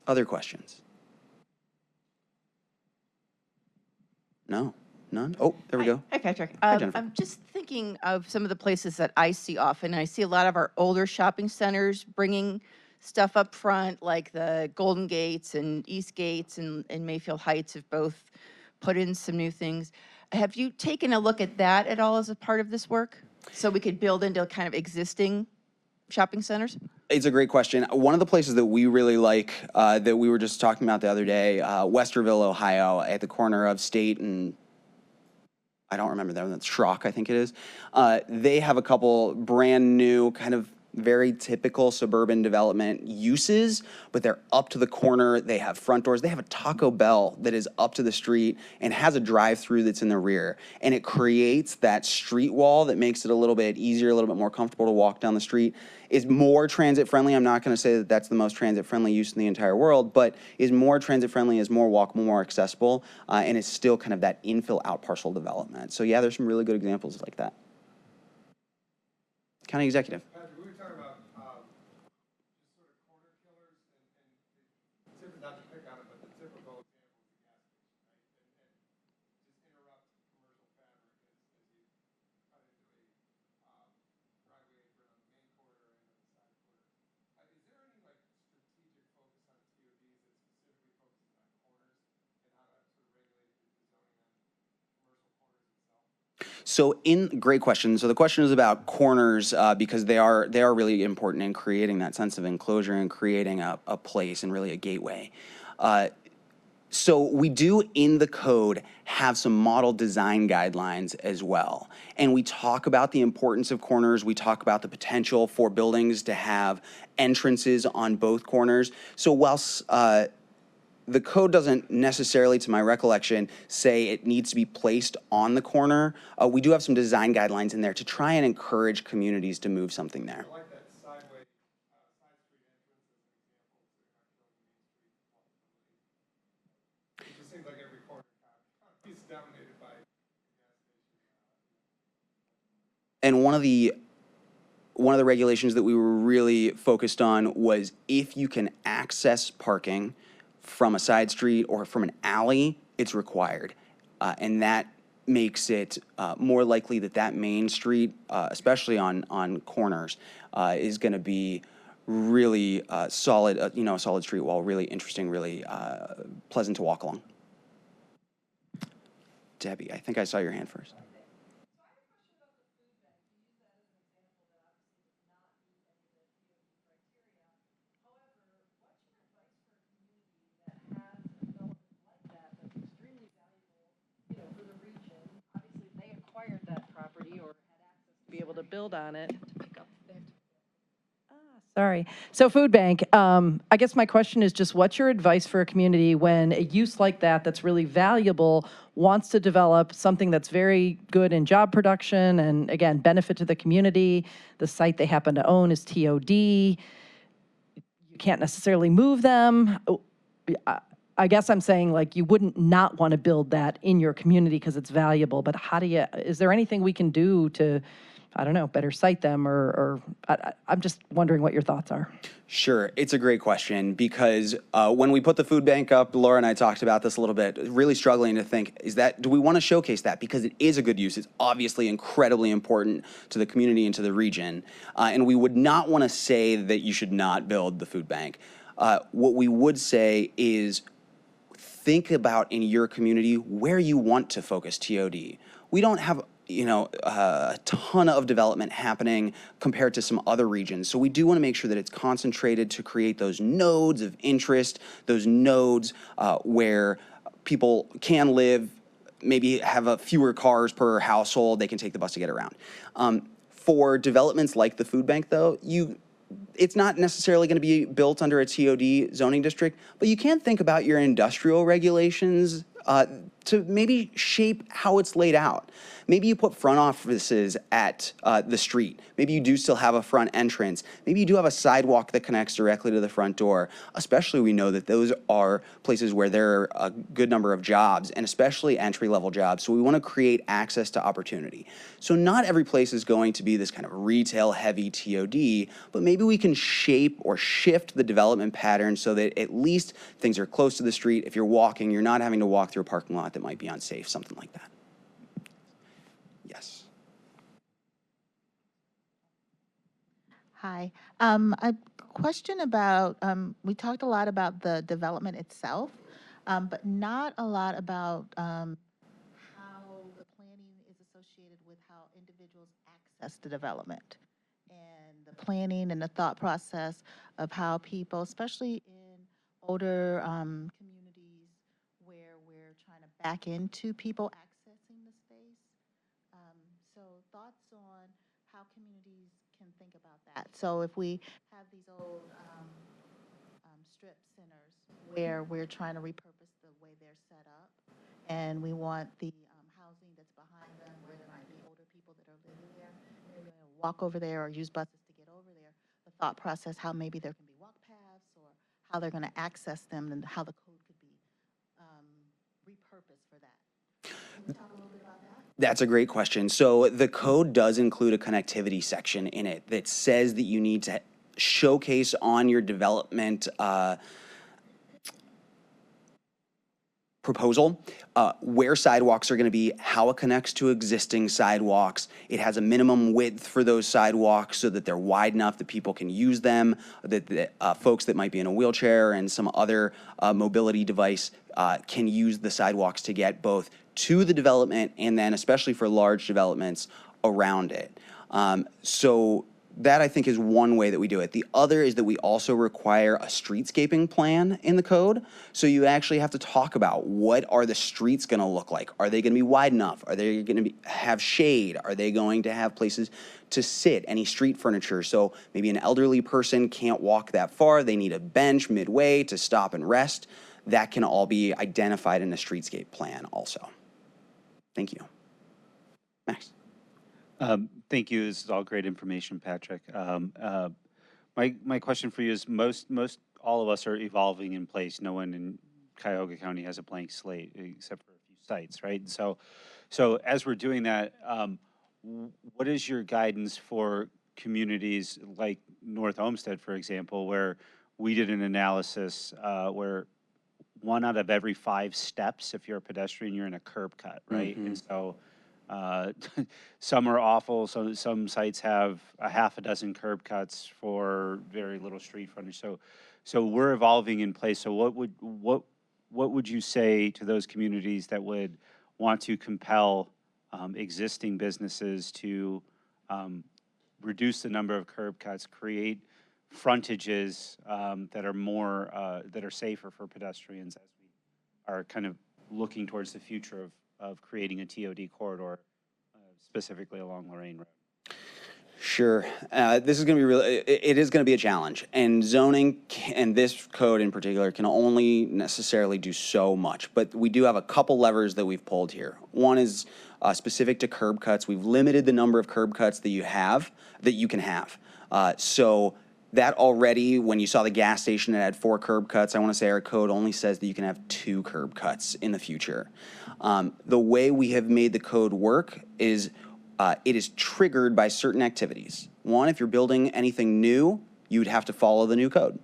Other questions? No? None? Oh, there we go. Hi, Patrick. Jennifer. I'm just thinking of some of the places that I see often. I see a lot of our older shopping centers bringing stuff up front, like the Golden Gates and East Gates and Mayfield Heights have both put in some new things. Have you taken a look at that at all as a part of this work? So we could build into kind of existing shopping centers? It's a great question. One of the places that we really like, that we were just talking about the other day, Westerville, Ohio, at the corner of State and I don't remember that one. That's Schrock, I think it is. They have a couple brand new, kind of very typical suburban development uses, but they're up to the corner. They have front doors. They have a Taco Bell that is up to the street and has a drive-through that's in the rear. And it creates that street wall that makes it a little bit easier, a little bit more comfortable to walk down the street. Is more transit friendly. I'm not going to say that that's the most transit friendly use in the entire world, but is more transit friendly, is more walkable, more accessible, and is still kind of that infill out parcel development. So yeah, there's some really good examples like that. County Executive. Patrick, we were talking about just sort of corner killers and not to pick on it, but the typical example is the gas station, right? And just interrupt commercial fabric as you cut into a driveway apron on the main corridor and on the side corridor. Is there any like strategic focus on TODs that specifically focuses on corners and how to sort of regulate the zoning on commercial corners itself? So great question. So the question is about corners because they are really important in creating that sense of enclosure and creating a place and really a gateway. So we do in the code have some model design guidelines as well. And we talk about the importance of corners. We talk about the potential for buildings to have entrances on both corners. So whilst the code doesn't necessarily, to my recollection, say it needs to be placed on the corner. We do have some design guidelines in there to try and encourage communities to move something there. I like that sideway, side street entrance as an example, so you're not killing the main street walkability. It just seems like every corner is dominated by gas station. And one of the regulations that we were really focused on was if you can access parking from a side street or from an alley, it's required. And that makes it more likely that that main street, especially on corners, is going to be really solid, a solid street wall, really interesting, really pleasant to walk along. Debbie, I think I saw your hand first. Be able to build on it. Sorry. So food bank, I guess my question is just what's your advice for a community when a use like that that's really valuable wants to develop something that's very good in job production and again, benefit to the community. The site they happen to own is TOD. You can't necessarily move them. I guess I'm saying like you wouldn't not want to build that in your community because it's valuable, but is there anything we can do to, I don't know, better cite them or I'm just wondering what your thoughts are. Sure, it's a great question because when we put the food bank up, Laura and I talked about this a little bit, really struggling to think, do we want to showcase that? Because it is a good use. It's obviously incredibly important to the community and to the region. And we would not want to say that you should not build the food bank. What we would say is think about in your community where you want to focus TOD. We don't have a ton of development happening compared to some other regions. So we do want to make sure that it's concentrated to create those nodes of interest, those nodes where people can live, maybe have a fewer cars per household, they can take the bus to get around. For developments like the food bank though, it's not necessarily going to be built under a TOD zoning district, but you can think about your industrial regulations to maybe shape how it's laid out. Maybe you put front offices at the street. Maybe you do still have a front entrance. Maybe you do have a sidewalk that connects directly to the front door. Especially we know that those are places where there are a good number of jobs, and especially entry-level jobs. So we want to create access to opportunity. So not every place is going to be this kind of retail-heavy TOD, but maybe we can shape or shift the development pattern so that at least things are close to the street. If you're walking, you're not having to walk through a parking lot that might be unsafe, something like that. Yes. Hi. A question about, we talked a lot about the development itself, but not a lot about how the planning is associated with how individuals access the development and the planning and the thought process of how people, especially in older communities where we're trying to back into people accessing the space. So thoughts on how communities can think about that. So if we have these old strip centers where we're trying to repurpose the way they're set up, and we want the housing that's behind them where there might be older people that are living there, and they're going to walk over there or use buses to get over there, the thought process, how maybe there can be walk paths or how they're going to access them and how the code could be repurposed for that. Can you talk a little bit about that? That's a great question. So the code does include a connectivity section in it that says that you need to showcase on your development proposal where sidewalks are going to be, how it connects to existing sidewalks. It has a minimum width for those sidewalks so that they're wide enough that people can use them, that folks that might be in a wheelchair and some other mobility device can use the sidewalks to get both to the development and then especially for large developments around it. So that I think is one way that we do it. The other is that we also require a streetscaping plan in the code. So you actually have to talk about what are the streets going to look like? Are they going to be wide enough? Are they going to have shade? Are they going to have places to sit? Any street furniture? So maybe an elderly person can't walk that far. They need a bench midway to stop and rest. That can all be identified in a streetscape plan also. Thank you. Max. Thank you. This is all great information, Patrick. My question for you is most all of us are evolving in place. No one in Cuyahoga County has a blank slate except for a few sites, right? And so as we're doing that, what is your guidance for communities like North Olmsted, for example, where we did an analysis where 1 out of every 5 steps, if you're a pedestrian, you're in a curb cut, right? Mm-hmm. And so some are awful. Some sites have a half a dozen curb cuts for very little street frontage. So we're evolving in place. So what would you say to those communities that would want to compel existing businesses to reduce the number of curb cuts, create frontages that are more that are safer for pedestrians as we are kind of looking towards the future of creating a TOD corridor, specifically along Lorraine Road? Sure. This is going to be it is going to be a challenge. And zoning and this code in particular can only necessarily do so much. But we do have a couple levers that we've pulled here. One is specific to curb cuts. We've limited the number of curb cuts that you can have. So that already, when you saw the gas station that had 4 curb cuts, I want to say our code only says that you can have 2 curb cuts in the future. The way we have made the code work is it is triggered by certain activities. One, if you're building anything new, you would have to follow the new code.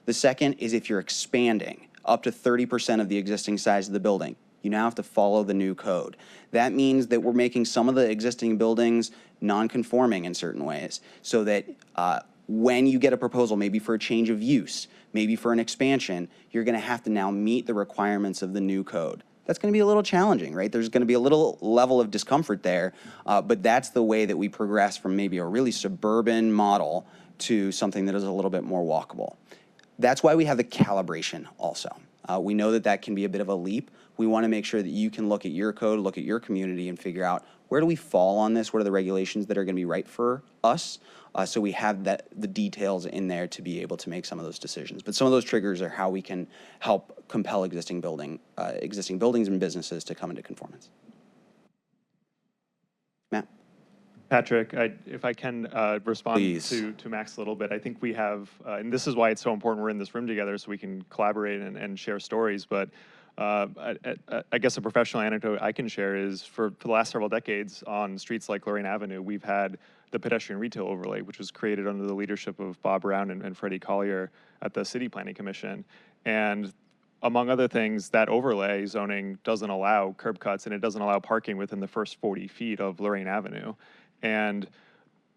The second is if you're expanding up to 30% of the existing size of the building, you now have to follow the new code. That means that we're making some of the existing buildings non-conforming in certain ways so that when you get a proposal, maybe for a change of use, maybe for an expansion, you're going to have to now meet the requirements of the new code. That's going to be a little challenging, right? There's going to be a little level of discomfort there, but that's the way that we progress from maybe a really suburban model to something that is a little bit more walkable. That's why we have the calibration also. We know that that can be a bit of a leap. We want to make sure that you can look at your code, look at your community, and figure out where do we fall on this? What are the regulations that are going to be right for us? So we have the details in there to be able to make some of those decisions. But some of those triggers are how we can help compel existing buildings and businesses to come into conformance. Matt? Patrick, if I can respond Please. to Max a little bit, I think we have, and this is why it's so important we're in this room together so we can collaborate and share stories, but I guess a professional anecdote I can share is for the last several decades on streets like Lorraine Avenue, we've had the pedestrian retail overlay, which was created under the leadership of Bob Brown and Freddie Collier at the City Planning Commission. And among other things, that overlay zoning doesn't allow curb cuts and it doesn't allow parking within the first 40 feet of Lorraine Avenue. And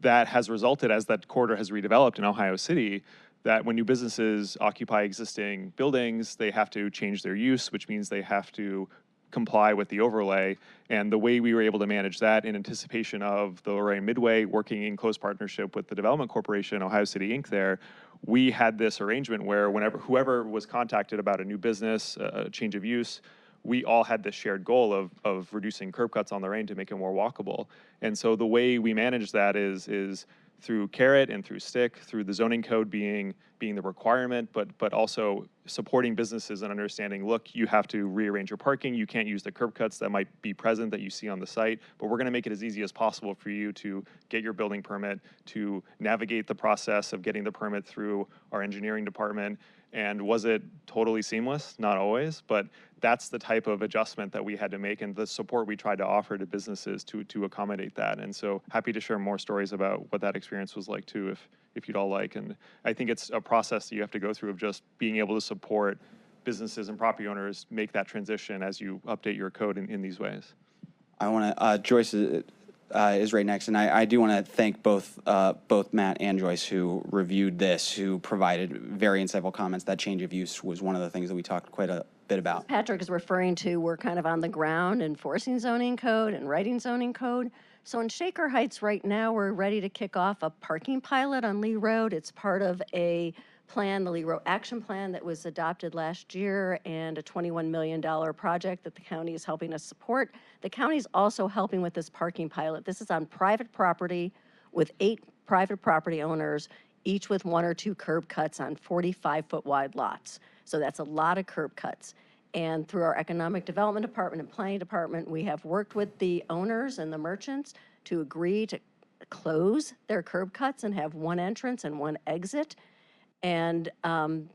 that has resulted, as that corridor has redeveloped in Ohio City, that when new businesses occupy existing buildings, they have to change their use, which means they have to comply with the overlay. And the way we were able to manage that in anticipation of the Lorraine Midway working in close partnership with the Development Corporation, Ohio City Inc. there, we had this arrangement where whoever was contacted about a new business, a change of use, we all had this shared goal of reducing curb cuts on Lorraine to make it more walkable. And so the way we manage that is through carrot and through stick, through the zoning code being the requirement, but also supporting businesses and understanding, look, you have to rearrange your parking, you can't use the curb cuts that might be present that you see on the site, but we're gonna make it as easy as possible for you to get your building permit, to navigate the process of getting the permit through our engineering department. And was it totally seamless? Not always, but that's the type of adjustment that we had to make and the support we tried to offer to businesses to accommodate that. And so happy to share more stories about what that experience was like too, if you'd all like. And I think it's a process that you have to go through of just being able to support businesses and property owners make that transition as you update your code in these ways. I want to, Joyce is right next, and I do want to thank both Matt and Joyce who reviewed this, who provided very insightful comments. That change of use was one of the things that we talked quite a bit about. Patrick is referring to, we're kind of on the ground enforcing zoning code and writing zoning code. So in Shaker Heights right now, we're ready to kick off a parking pilot on Lee Road. It's part of a plan, the Lee Road Action Plan that was adopted last year, and a $21 million project that the county is helping us support. The county is also helping with this parking pilot. This is on private property with 8 private property owners, each with 1 or 2 curb cuts on 45-foot wide lots. So that's a lot of curb cuts. And through our Economic Development Department and Planning Department, we have worked with the owners and the merchants to agree to close their curb cuts and have 1 entrance and 1 exit. And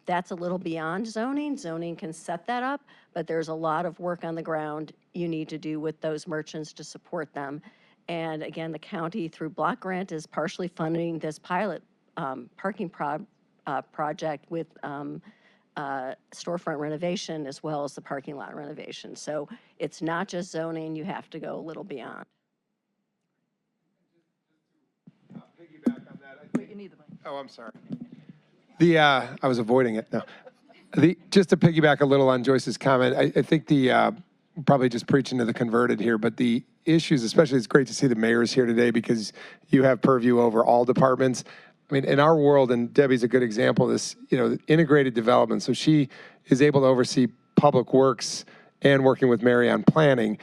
that's a little beyond zoning. Zoning can set that up, but there's a lot of work on the ground you need to do with those merchants to support them. And again, the county through block grant is partially funding this pilot parking project with storefront renovation as well as the parking lot renovation. So it's not just zoning, you have to go a little beyond. Piggyback on that, I Wait, you need the mic. Oh, I'm sorry. I was avoiding it. No. Just to piggyback a little on Joyce's comment, I think probably just preaching to the converted here, but the issues, especially it's great to see the mayors here today because you have purview over all departments. I mean, in our world, and Debbie's a good example of this, integrated development. So she is able to oversee public works and working with Mary on planning.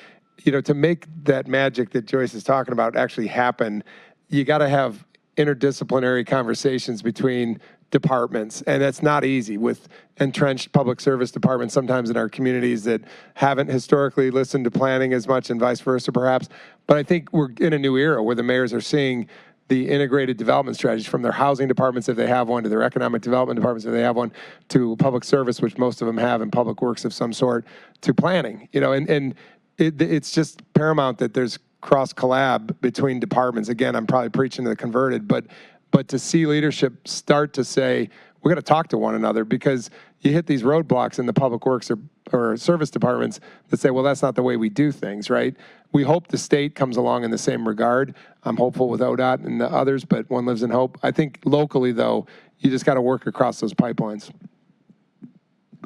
To make that magic that Joyce is talking about actually happen, you got to have interdisciplinary conversations between departments, and that's not easy with entrenched public service departments sometimes in our communities that haven't historically listened to planning as much and vice versa perhaps. But I think we're in a new era where the mayors are seeing the integrated development strategies from their housing departments, if they have one, to their economic development departments, if they have one, to public service, which most of them have, and public works of some sort, to planning. And it's just paramount that there's cross collab between departments. Again, I'm probably preaching to the converted, but to see leadership start to say, we're going to talk to one another, because you hit these roadblocks in the public works or service departments that say, well, that's not the way we do things, right? We hope the state comes along in the same regard. I'm hopeful with ODOT and the others, but one lives in hope. I think locally, though, you just got to work across those pipelines.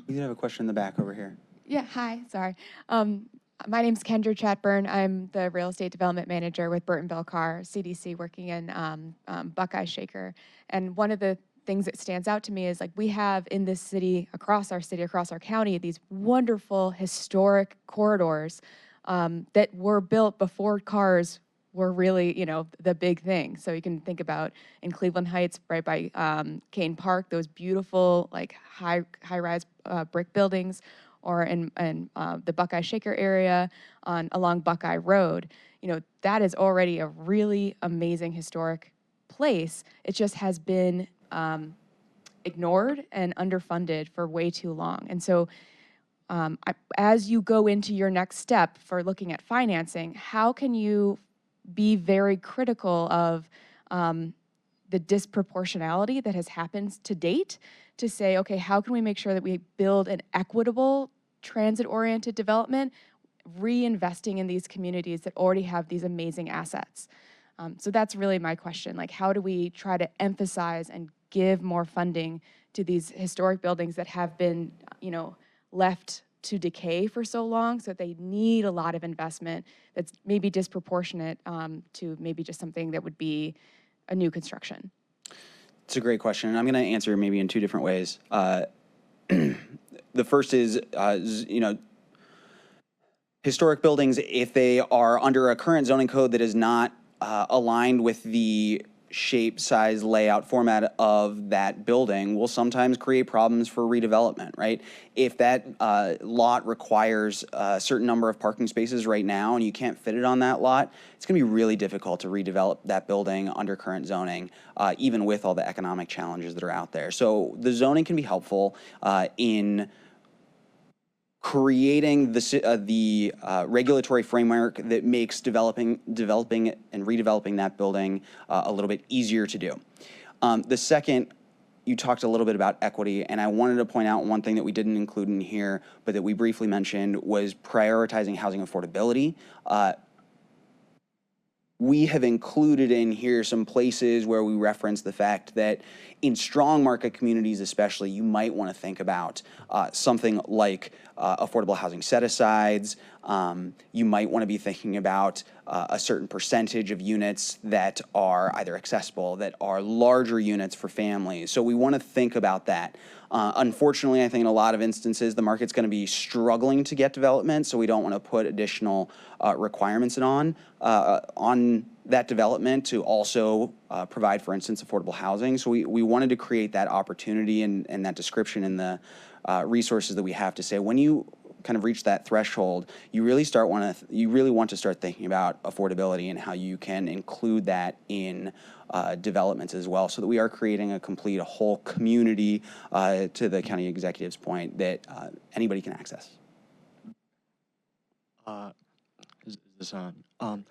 You have a question in the back over here. Yeah, hi, sorry. My name's Kendra Chatburn. I'm the real estate development manager with Burton Bell Carr, CDC, working in Buckeye Shaker. And one of the things that stands out to me is, like, we have in this city, across our county, these wonderful historic corridors that were built before cars were really, the big thing. So you can think about in Cleveland Heights, right by Kane Park, those beautiful like high-rise brick buildings, or in the Buckeye Shaker area along Buckeye Road. That is already a really amazing historic place. It just has been ignored and underfunded for way too long. And so as you go into your next step for looking at financing, how can you be very critical of the disproportionality that has happened to date to say, okay, how can we make sure that we build an equitable transit-oriented development, reinvesting in these communities that already have these amazing assets? So that's really my question. Like, how do we try to emphasize and give more funding to these historic buildings that have been, left to decay for so long, so that they need a lot of investment that's maybe disproportionate to maybe just something that would be a new construction? It's a great question, and I'm going to answer maybe in two different ways. The first is, historic buildings, if they are under a current zoning code that is not aligned with the shape, size, layout, format of that building, will sometimes create problems for redevelopment, right? If that lot requires a certain number of parking spaces right now and you can't fit it on that lot, it's going to be really difficult to redevelop that building under current zoning, even with all the economic challenges that are out there. So the zoning can be helpful in creating the regulatory framework that makes developing and redeveloping that building a little bit easier to do. The second, you talked a little bit about equity, and I wanted to point out one thing that we didn't include in here, but that we briefly mentioned, was prioritizing housing affordability. We have included in here some places where we reference the fact that in strong market communities especially, you might want to think about something like affordable housing set-asides. You might want to be thinking about a certain percentage of units that are either accessible, that are larger units for families. So we want to think about that. Unfortunately, I think in a lot of instances, the market's going to be struggling to get development, so we don't want to put additional requirements on that development to also provide, for instance, affordable housing. So we wanted to create that opportunity and that description in the resources that we have to say, when you kind of reach that threshold, you really want to start thinking about affordability and how you can include that in developments as well, so that we are creating a whole community, to the county executive's point, that anybody can access. Is this on?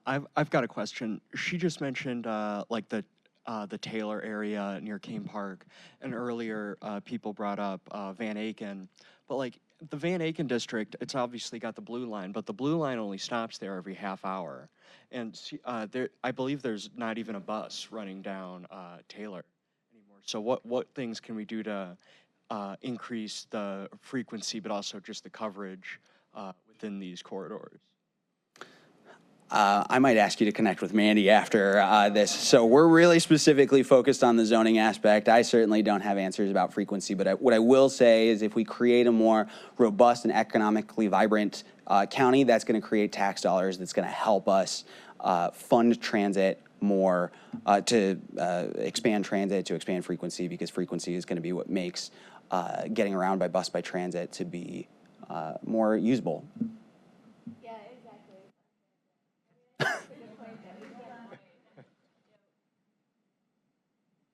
I've got a question. She just mentioned like the Taylor area near Kane Park, and earlier people brought up Van Aken, but like the Van Aken district, it's obviously got the blue line, but the blue line only stops there every half hour, and I believe there's not even a bus running down Taylor anymore. So what things can we do to increase the frequency, but also just the coverage within these corridors? I might ask you to connect with Mandy after this. So we're really specifically focused on the zoning aspect. I certainly don't have answers about frequency, but what I will say is if we create a more robust and economically vibrant county, that's going to create tax dollars that's going to help us fund transit more, to expand transit, to expand frequency, because frequency is going to be what makes getting around by bus, by transit to be more usable.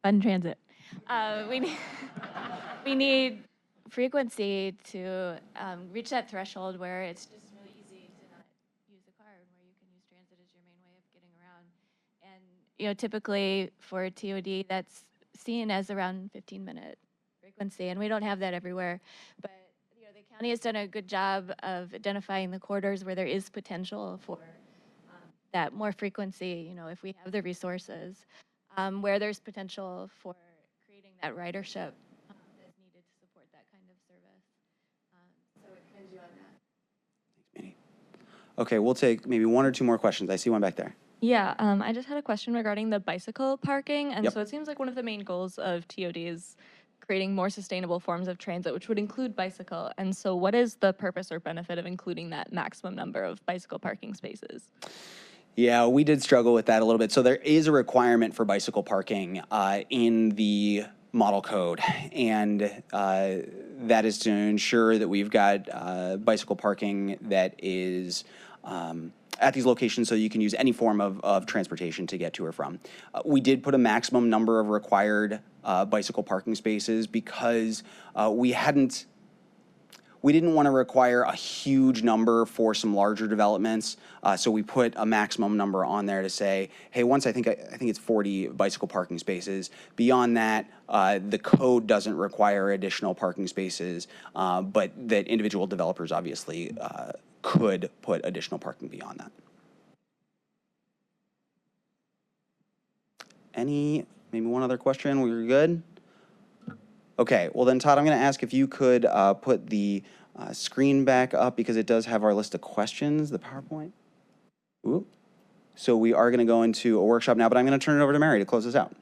Fun transit. We need frequency to reach that threshold where it's just really easy to not use the car, and where you can use transit as your main way of getting around. And typically for TOD, that's seen as around 15-minute frequency, and we don't have that everywhere. But the county has done a good job of identifying the corridors where there is potential for that more frequency. If we have the resources. Where there's potential for creating that ridership that's needed to support that kind of service. So it depends you on that. Thanks, Mandy. Okay, we'll take maybe one or two more questions. I see one back there. Yeah, I just had a question regarding the bicycle parking. And Yep. so it seems like one of the main goals of TOD is creating more sustainable forms of transit, which would include bicycle. And so what is the purpose or benefit of including that maximum number of bicycle parking spaces? Yeah, we did struggle with that a little bit. So there is a requirement for bicycle parking in the model code, and that is to ensure that we've got bicycle parking that is at these locations so you can use any form of transportation to get to or from. We did put a maximum number of required bicycle parking spaces because we didn't want to require a huge number for some larger developments. So we put a maximum number on there to say, hey, once I think it's 40 bicycle parking spaces. Beyond that, the code doesn't require additional parking spaces, but that individual developers obviously could put additional parking beyond that. Maybe one other question? We were good? Okay, well then, Todd, I'm going to ask if you could put the screen back up because it does have our list of questions, the PowerPoint. Ooh. So we are going to go into a workshop now, but I'm going to turn it over to Mary to close this out.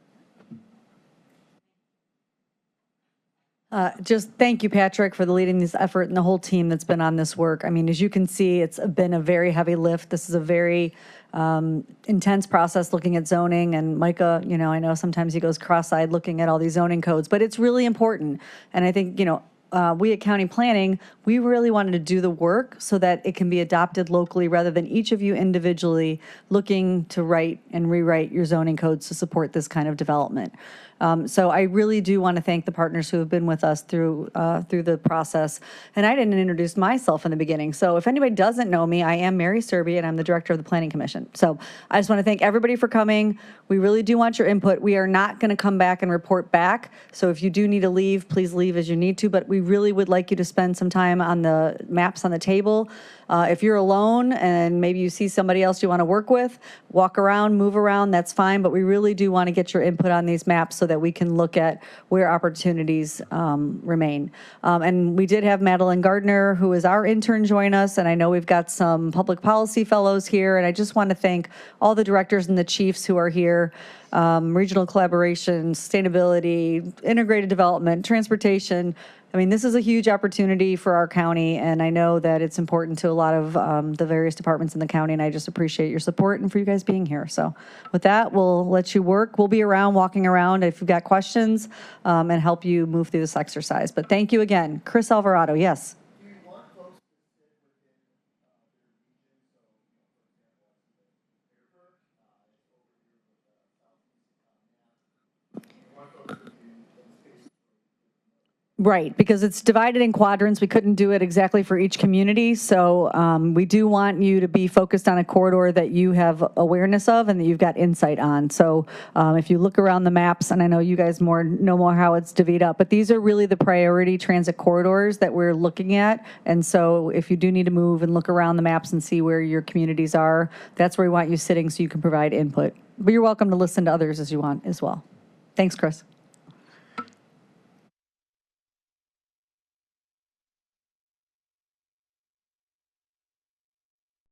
Just thank you, Patrick, for the leading this effort and the whole team that's been on this work. I mean, as you can see, it's been a very heavy lift. This is a very intense process looking at zoning, and Micah, you know, I know sometimes he goes cross-eyed looking at all these zoning codes, but it's really important. And I think, you know, we at County Planning, we really wanted to do the work so that it can be adopted locally rather than each of you individually looking to write and rewrite your zoning codes to support this kind of development. So I really do want to thank the partners who have been with us through the process. And I didn't introduce myself in the beginning. So if anybody doesn't know me, I am Mary Serby, and I'm the director of the Planning Commission. So I just want to thank everybody for coming. We really do want your input. We are not going to come back and report back. So if you do need to leave, please leave as you need to. But we really would like you to spend some time on the maps on the table. If you're alone and maybe you see somebody else you want to work with, walk around, move around, that's fine. But we really do want to get your input on these maps so that we can look at where opportunities remain. And we did have Madeline Gardner, who is our intern, join us. And I know we've got some public policy fellows here. And I just want to thank all the directors and the chiefs who are here. Regional collaboration, sustainability, integrated development, transportation. I mean, this is a huge opportunity for our county, and I know that it's important to a lot of the various departments in the county, and I just appreciate your support and for you guys being here. So with that, we'll let you work. We'll be around, walking around if you've got questions, and help you move through this exercise. But thank you again. Chris Alvarado, yes. Right, because it's divided in quadrants. We couldn't do it exactly for each community. So we do want you to be focused on a corridor that you have awareness of and that you've got insight on. So if you look around the maps, and I know you guys know more how it's divvied up, but these are really the priority transit corridors that we're looking at. And so if you do need to move and look around the maps and see where your communities are, that's where we want you sitting so you can provide input. But you're welcome to listen to others as you want as well. Thanks, Chris.